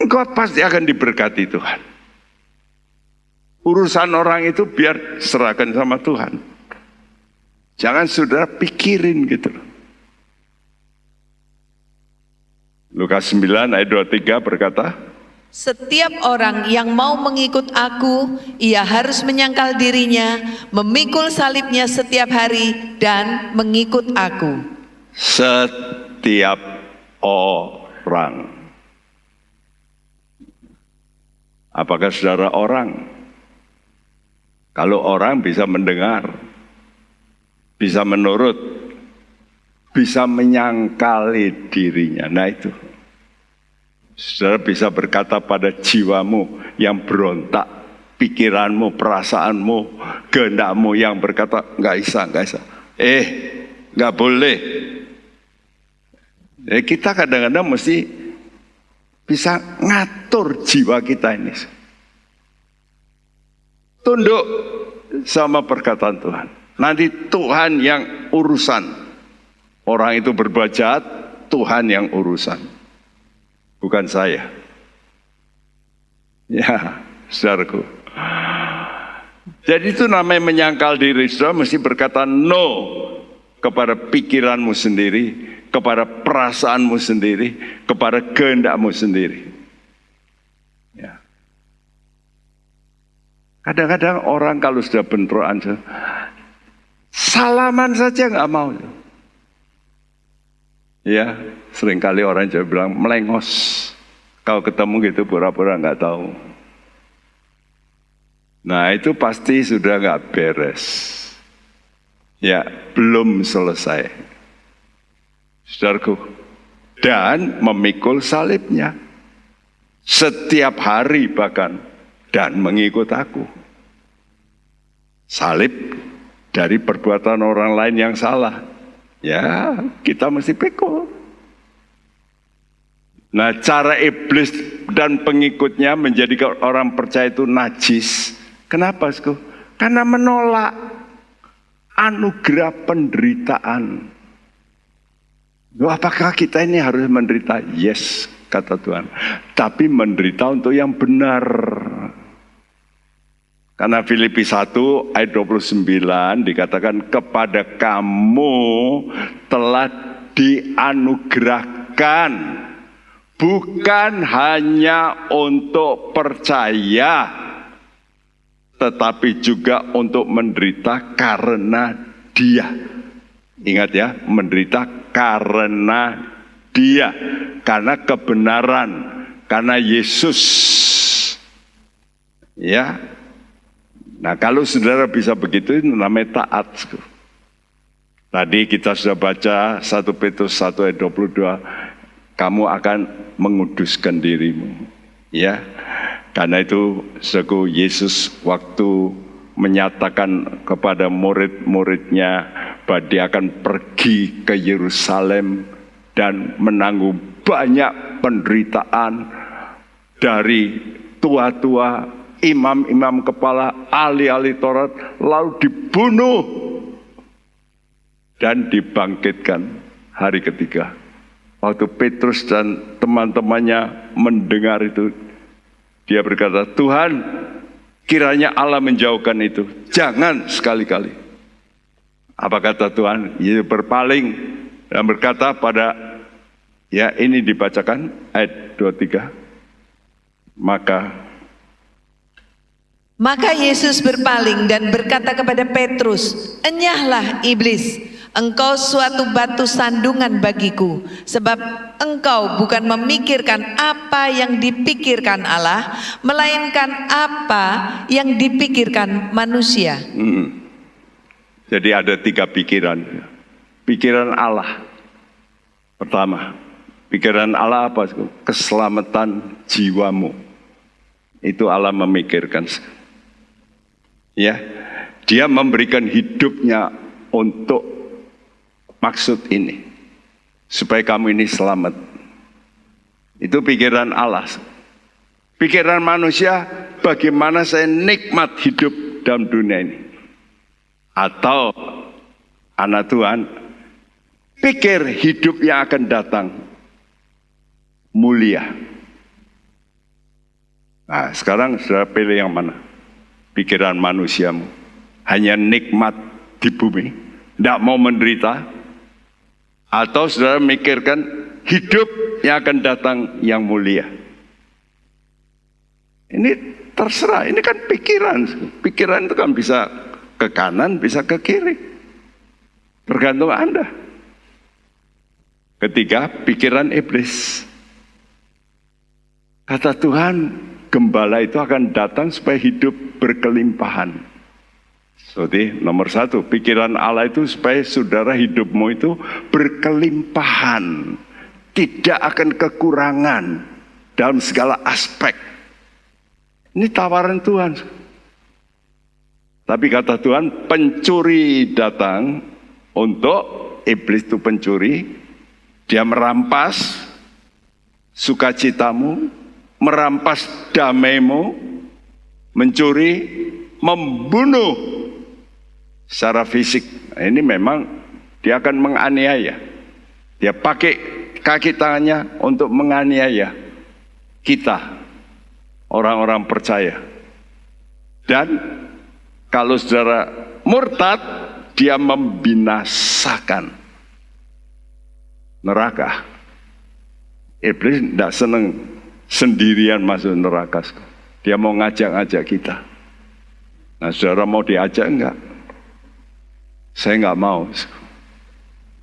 Speaker 4: Engkau pasti akan diberkati Tuhan. Urusan orang itu biar serahkan sama Tuhan. Jangan saudara pikirin gitu. Lukas 9 ayat 23 berkata,
Speaker 2: setiap orang yang mau mengikut aku, ia harus menyangkal dirinya, memikul salibnya setiap hari, dan mengikut aku.
Speaker 4: Setiap orang. Apakah saudara orang? Kalau orang bisa mendengar, bisa menurut, bisa menyangkali dirinya. Nah itu, saudara bisa berkata pada jiwamu yang berontak, pikiranmu, perasaanmu, kehendakmu yang berkata, nggak bisa. Nggak boleh. Kita kadang-kadang mesti bisa ngatur jiwa kita ini. Tunduk sama perkataan Tuhan. Nanti Tuhan yang urusan. Orang itu berbuat jahat, Tuhan yang urusan. Bukan saya. Ya, saudaraku. Jadi itu namanya menyangkal diri. Saudara mesti berkata no kepada pikiranmu sendiri, kepada perasaanmu sendiri, kepada kehendakmu sendiri. Ya. Kadang-kadang orang kalau sudah bentrokan, salaman saja nggak mau. Ya, seringkali orang Jawa bilang melengos. Kalau ketemu gitu pura-pura nggak tahu. Nah itu pasti sudah nggak beres. Ya, belum selesai. Saudaraku, dan memikul salibnya setiap hari bahkan, dan mengikut aku. Salib dari perbuatan orang lain yang salah, ya kita mesti pikul. Nah cara iblis dan pengikutnya menjadikan orang percaya itu najis. Kenapa? Karena menolak anugerah penderitaan. Apakah kita ini harus menderita? Yes, kata Tuhan. Tapi menderita untuk yang benar. Karena Filipi 1 ayat 29 dikatakan kepada kamu telah dianugerahkan bukan hanya untuk percaya tetapi juga untuk menderita karena Dia. Ingat ya, menderita karena Dia, karena kebenaran, karena Yesus. Ya. Nah kalau saudara bisa begitu, itu namanya taat. Tadi kita sudah baca 1 Petrus 1 ayat 22, kamu akan menguduskan dirimu. Ya, karena itu Yesus waktu menyatakan kepada murid-muridnya bahwa dia akan pergi ke Yerusalem dan menanggung banyak penderitaan dari tua-tua, imam-imam kepala, ahli-ahli Taurat, lalu dibunuh dan dibangkitkan hari ketiga. Waktu Petrus dan teman-temannya mendengar itu, dia berkata, Tuhan, kiranya Allah menjauhkan itu. Jangan sekali-kali. Apa kata Tuhan? Yesus berpaling dan berkata pada, ya ini dibacakan ayat 23.
Speaker 2: Maka Yesus berpaling dan berkata kepada Petrus, enyahlah iblis, engkau suatu batu sandungan bagiku, sebab engkau bukan memikirkan apa yang dipikirkan Allah, melainkan apa yang dipikirkan manusia.
Speaker 4: Jadi ada 3 pikiran. Pikiran Allah. Pertama, pikiran Allah apa? Keselamatan jiwamu. Itu Allah memikirkan. Ya, dia memberikan hidupnya untuk maksud ini, supaya kamu ini selamat. Itu pikiran Allah. Pikiran manusia, bagaimana saya nikmat hidup dalam dunia ini. Atau anak Tuhan, pikir hidup yang akan datang mulia. Nah, sekarang saudara pilih yang mana? Pikiran manusiamu hanya nikmat di bumi, tidak mau menderita, atau saudara mikirkan hidup yang akan datang yang mulia. Ini terserah, ini kan pikiran. Pikiran itu kan bisa ke kanan, bisa ke kiri, tergantung Anda. Ketiga, pikiran iblis. Kata Tuhan, gembala itu akan datang supaya hidup berkelimpahan. Jadi nomor 1, pikiran Allah itu supaya saudara hidupmu itu berkelimpahan, tidak akan kekurangan dalam segala aspek. Ini tawaran Tuhan. Tapi kata Tuhan, pencuri datang untuk, iblis itu pencuri, dia merampas sukacitamu, merampas damaimu, mencuri, membunuh secara fisik. Ini memang dia akan menganiaya. Dia pakai kaki tangannya untuk menganiaya kita, orang-orang percaya. Dan kalau saudara murtad, dia membinasakan neraka. Iblis tidak senang sendirian masuk neraka. Dia mau ngajak-ngajak kita. Nah, saudara mau diajak enggak? Saya enggak mau.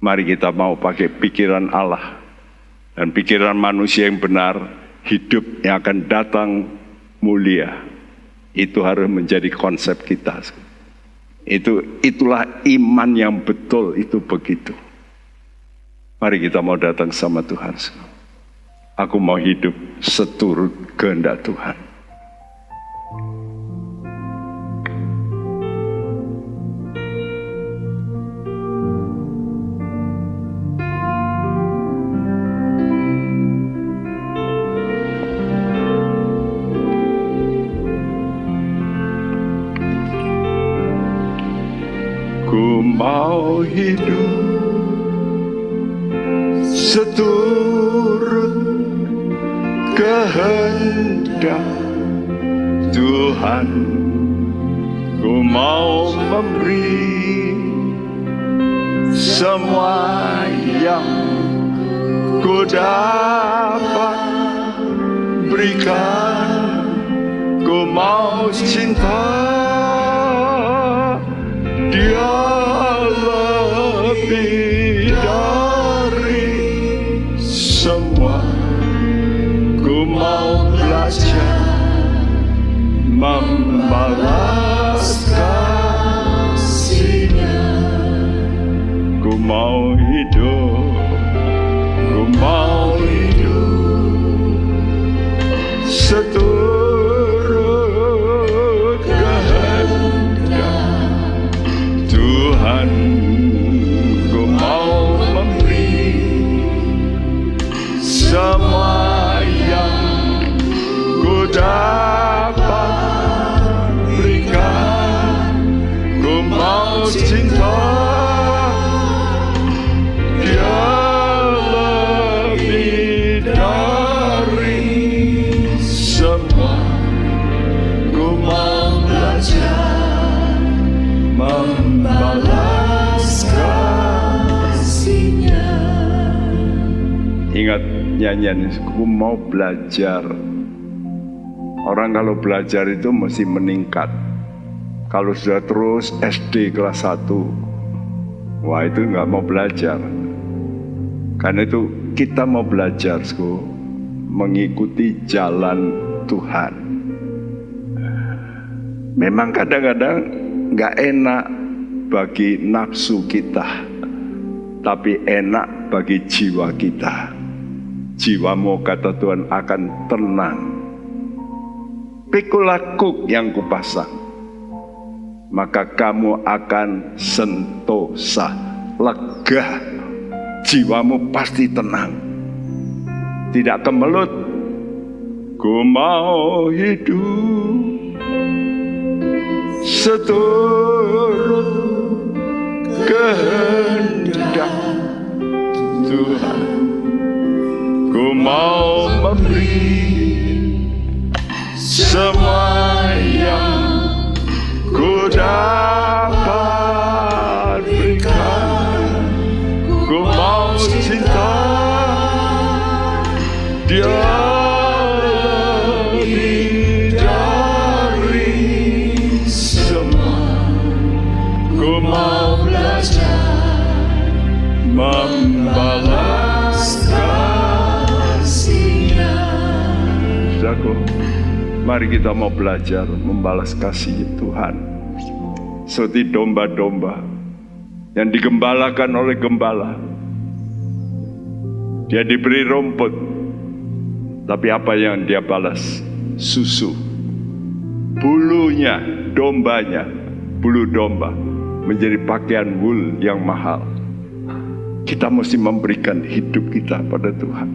Speaker 4: Mari kita mau pakai pikiran Allah dan pikiran manusia yang benar, hidup yang akan datang mulia. Itu harus menjadi konsep kita. Itulah iman yang betul, itu begitu. Mari kita mau datang sama Tuhan. Aku mau hidup seturut kehendak Tuhan. Ku mau hidup seturut kehendak Tuhan. Ku mau memberi semua yang ku dapat berikan. Ku mau cinta Dia lebih dari semua. Ku mau belajar membalas kasih-Nya. Ku mau hidup, ku mau hidup seturut kehendak Tuhan. Ku mau memberi semua yang ku dapat ingat nyanyian, aku mau belajar. Orang kalau belajar itu mesti meningkat. Kalau sudah terus SD kelas 1, wah itu nggak mau belajar. Karena itu kita mau belajar, mengikuti jalan Tuhan. Memang kadang-kadang nggak enak bagi nafsu kita, tapi enak bagi jiwa kita. Jiwamu, kata Tuhan, akan tenang. Pikulah kuk yang kupasang, maka kamu akan sentosa, lega. Jiwamu pasti tenang, tidak kemelut. Ku mau hidup seturut kehendak Tuhan. Ku mau memberi semua yang ku dapat berikan. Ku mau cinta Dia lebih dari semua. Ku mau belajar membalas kasih-Nya. Saudaraku, mari kita mau belajar membalas kasih Tuhan. Seperti domba-domba yang digembalakan oleh gembala. Dia diberi rumput, tapi apa yang dia balas? Susu. Bulunya, dombanya, bulu domba menjadi pakaian wul yang mahal. Kita mesti memberikan hidup kita pada Tuhan.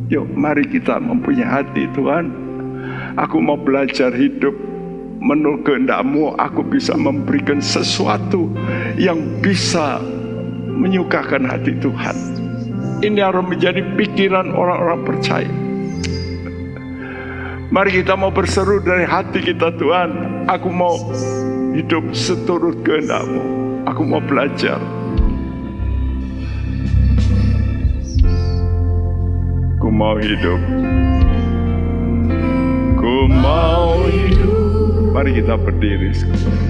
Speaker 4: Yuk, mari kita mempunyai hati, Tuhan, aku mau belajar hidup menurut kehendak-Mu. Aku bisa memberikan sesuatu yang bisa menyukakan hati Tuhan. Ini harus menjadi pikiran orang-orang percaya. Mari kita mau berseru dari hati kita, Tuhan, aku mau hidup seturut kehendak-Mu. Aku mau belajar. Ku mau hidup. Ku mau hidup. Mari kita berdiri.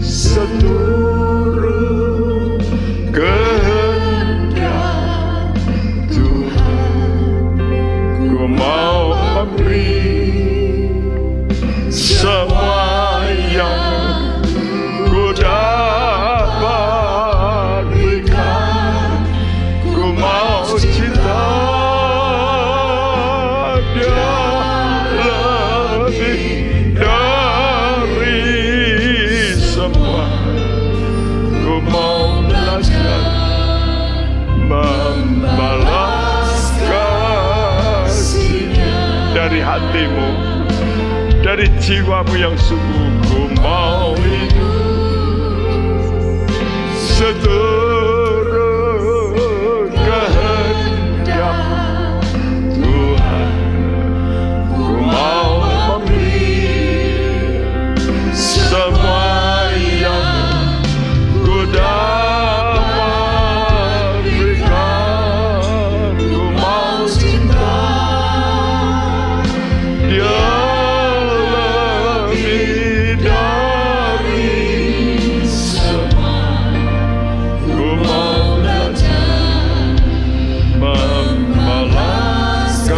Speaker 4: Seturut kehendak Tuhan. Ku mau memberi semua yang ku dapat berikan. Ku mau cinta Dia lebih dari semua. Ku mau belajar membalas kasih-Nya dari hatimu, dari jiwamu yang sungguh. Ku mau hidup seturut kehendak Tuhan. Ku mau memberi semua yang ku dapat berikan. Ku mau cinta Dia lebih dari semua. Ku mau belajar membalas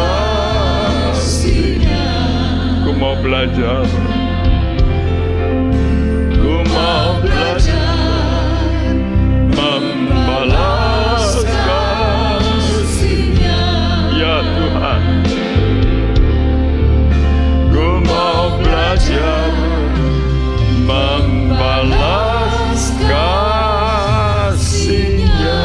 Speaker 4: kasih-Nya. Ku mau belajar. Ku mau belajar membalas kasih-Nya. Ya Tuhan, ku mau belajar membalas kasih-Nya.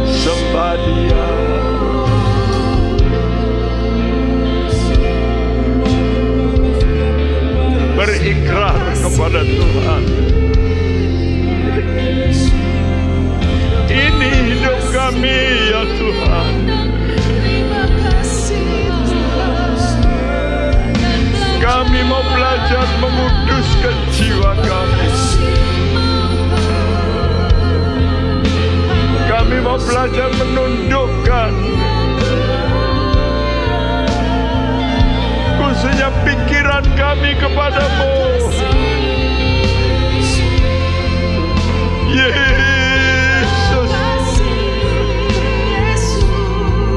Speaker 4: Sembah Dia. Berikrar kepada Tuhan. Ini hidup kami, ya Tuhan. Kami mau belajar menguduskan jiwa kami. Kami Kami mau belajar menundukkan khususnya pikiran kami kepadamu. Yesus,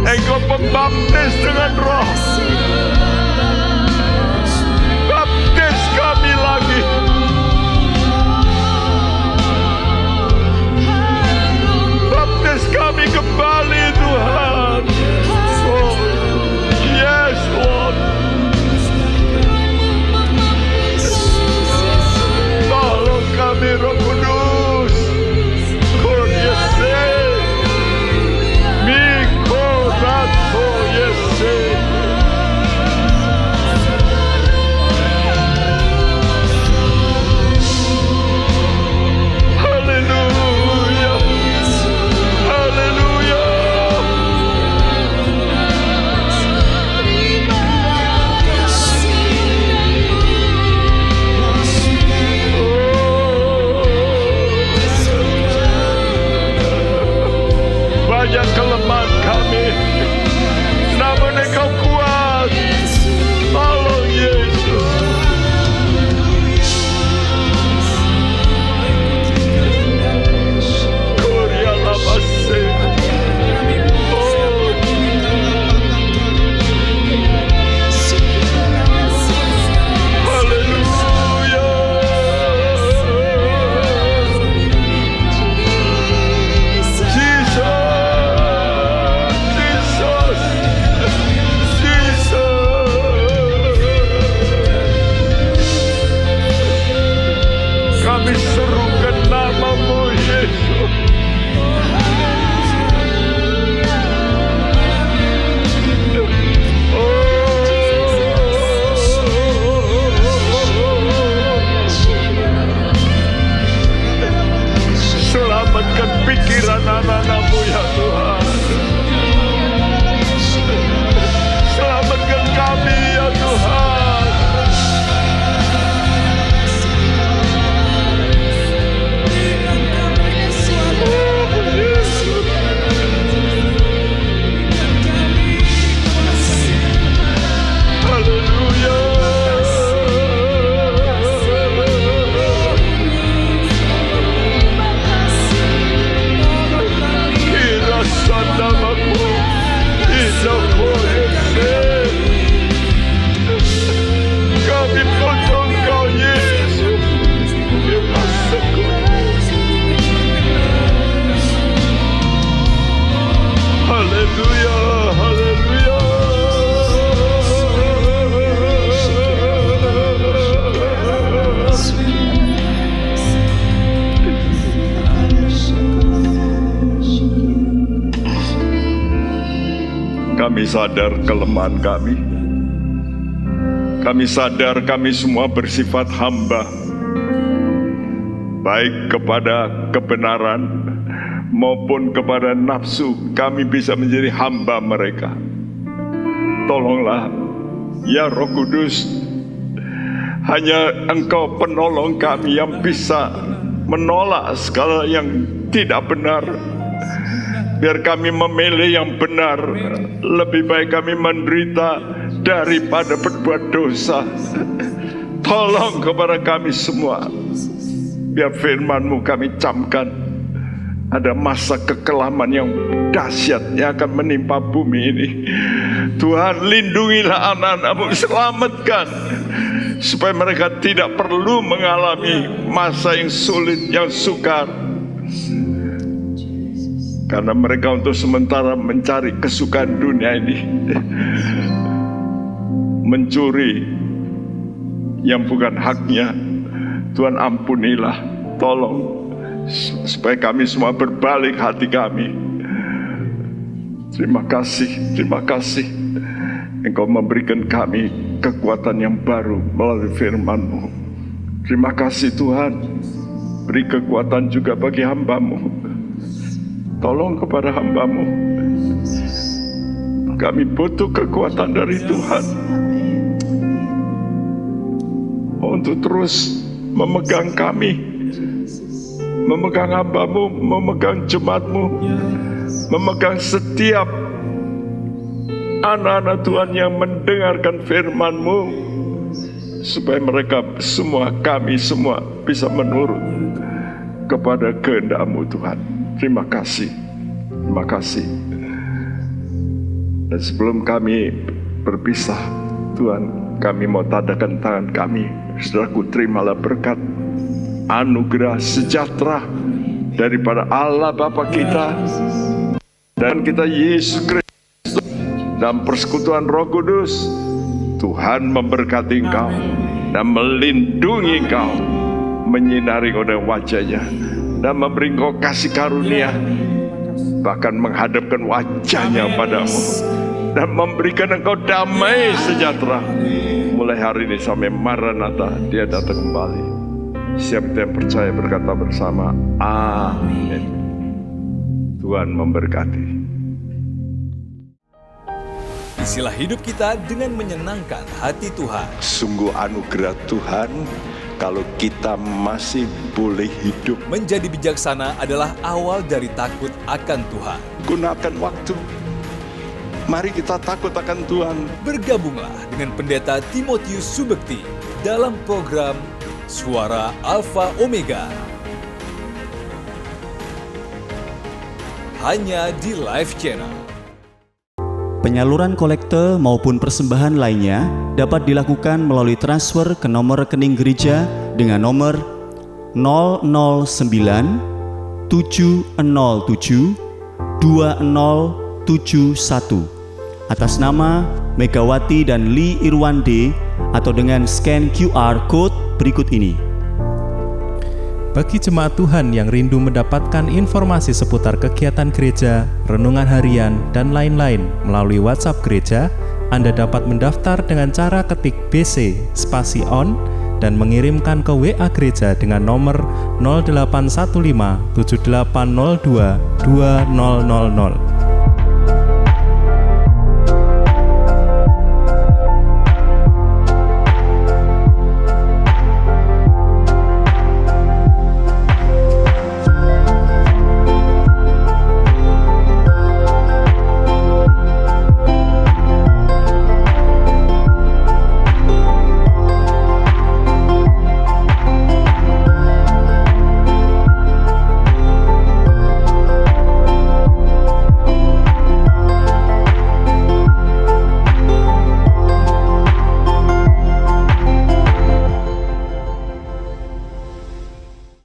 Speaker 4: Engkau pembaptis dengan Roh. Baptis kami lagi. Baptis kami kembali, Tuhan. Oh, yes, Lord. Tolong kami, Roh Kudus. Koryese, Mikorato Yese. Haleluya, haleluya. Banyak kelemahan kami, namun Engkau kuat. Tolong Yesus. Korea Labase. Haleluya. Kami serukan nama-Mu, Yesus. Selamatkan pikiran anak-anak-Mu, ya Tuhan. Selamatkan kami, ya Tuhan. Kami butuh Engkau, Yesus. Haleluya, haleluya. Kami sadar kelemahan kami. Kami sadar kami semua bersifat hamba, baik kepada kebenaran maupun kepada nafsu. Kami bisa menjadi hamba mereka. Tolonglah, ya Roh Kudus. Hanya Engkau penolong kami yang bisa menolak segala yang tidak benar. Biar kami memilih yang benar. Lebih baik kami menderita daripada berbuat dosa. Tolong kepada kami semua. Biar firman-Mu kami camkan. Ada masa kekelaman yang dahsyat yang akan menimpa bumi ini. Tuhan, lindungilah anak-anak-Mu, selamatkan. Supaya mereka tidak perlu mengalami masa yang sulit, yang sukar. Karena mereka untuk sementara mencari kesukaan dunia ini, mencuri yang bukan haknya. Tuhan, ampunilah, tolong supaya kami semua berbalik hati kami. Terima kasih, terima kasih. Engkau memberikan kami kekuatan yang baru melalui firman-Mu. Terima kasih Tuhan. Beri kekuatan juga bagi hamba-Mu. Tolong kepada hamba-Mu. Kami butuh kekuatan dari Tuhan untuk terus memegang kami, memegang hamba-Mu, memegang jemaat-Mu, memegang setiap anak-anak Tuhan yang mendengarkan firman-Mu, supaya mereka semua, kami semua bisa menurut kepada kehendak-Mu Tuhan. Terima kasih, terima kasih. Dan sebelum kami berpisah, Tuhan, kami mau tadakan tangan kami. Saudaraku, terimalah berkat, anugerah, sejahtera daripada Allah Bapa kita dan kita Yesus Kristus dan persekutuan Roh Kudus. Tuhan memberkati engkau dan melindungi engkau, menyinari oleh wajahnya dan memberi engkau kasih karunia, bahkan menghadapkan wajahnya padamu dan memberikan engkau damai sejahtera mulai hari ini sampai Maranatha, Dia datang kembali. Siapa yang percaya berkata bersama, amin. Tuhan memberkati.
Speaker 5: Isilah hidup kita dengan menyenangkan hati Tuhan.
Speaker 4: Sungguh anugerah Tuhan kalau kita masih boleh hidup.
Speaker 5: Menjadi bijaksana adalah awal dari takut akan Tuhan.
Speaker 4: Gunakan waktu. Mari kita takut akan Tuhan.
Speaker 5: Bergabunglah dengan Pendeta Timotius Subekti dalam program Suara Alfa Omega. Hanya di Live Channel.
Speaker 6: Penyaluran kolekte maupun persembahan lainnya dapat dilakukan melalui transfer ke nomor rekening gereja dengan nomor 009 707 2071 atas nama Megawati dan Lee Irwande atau dengan scan QR Code berikut ini.
Speaker 7: Bagi jemaat Tuhan yang rindu mendapatkan informasi seputar kegiatan gereja, renungan harian, dan lain-lain melalui WhatsApp gereja, Anda dapat mendaftar dengan cara ketik BC spasi on dan mengirimkan ke WA gereja dengan nomor 0815 7802 2000.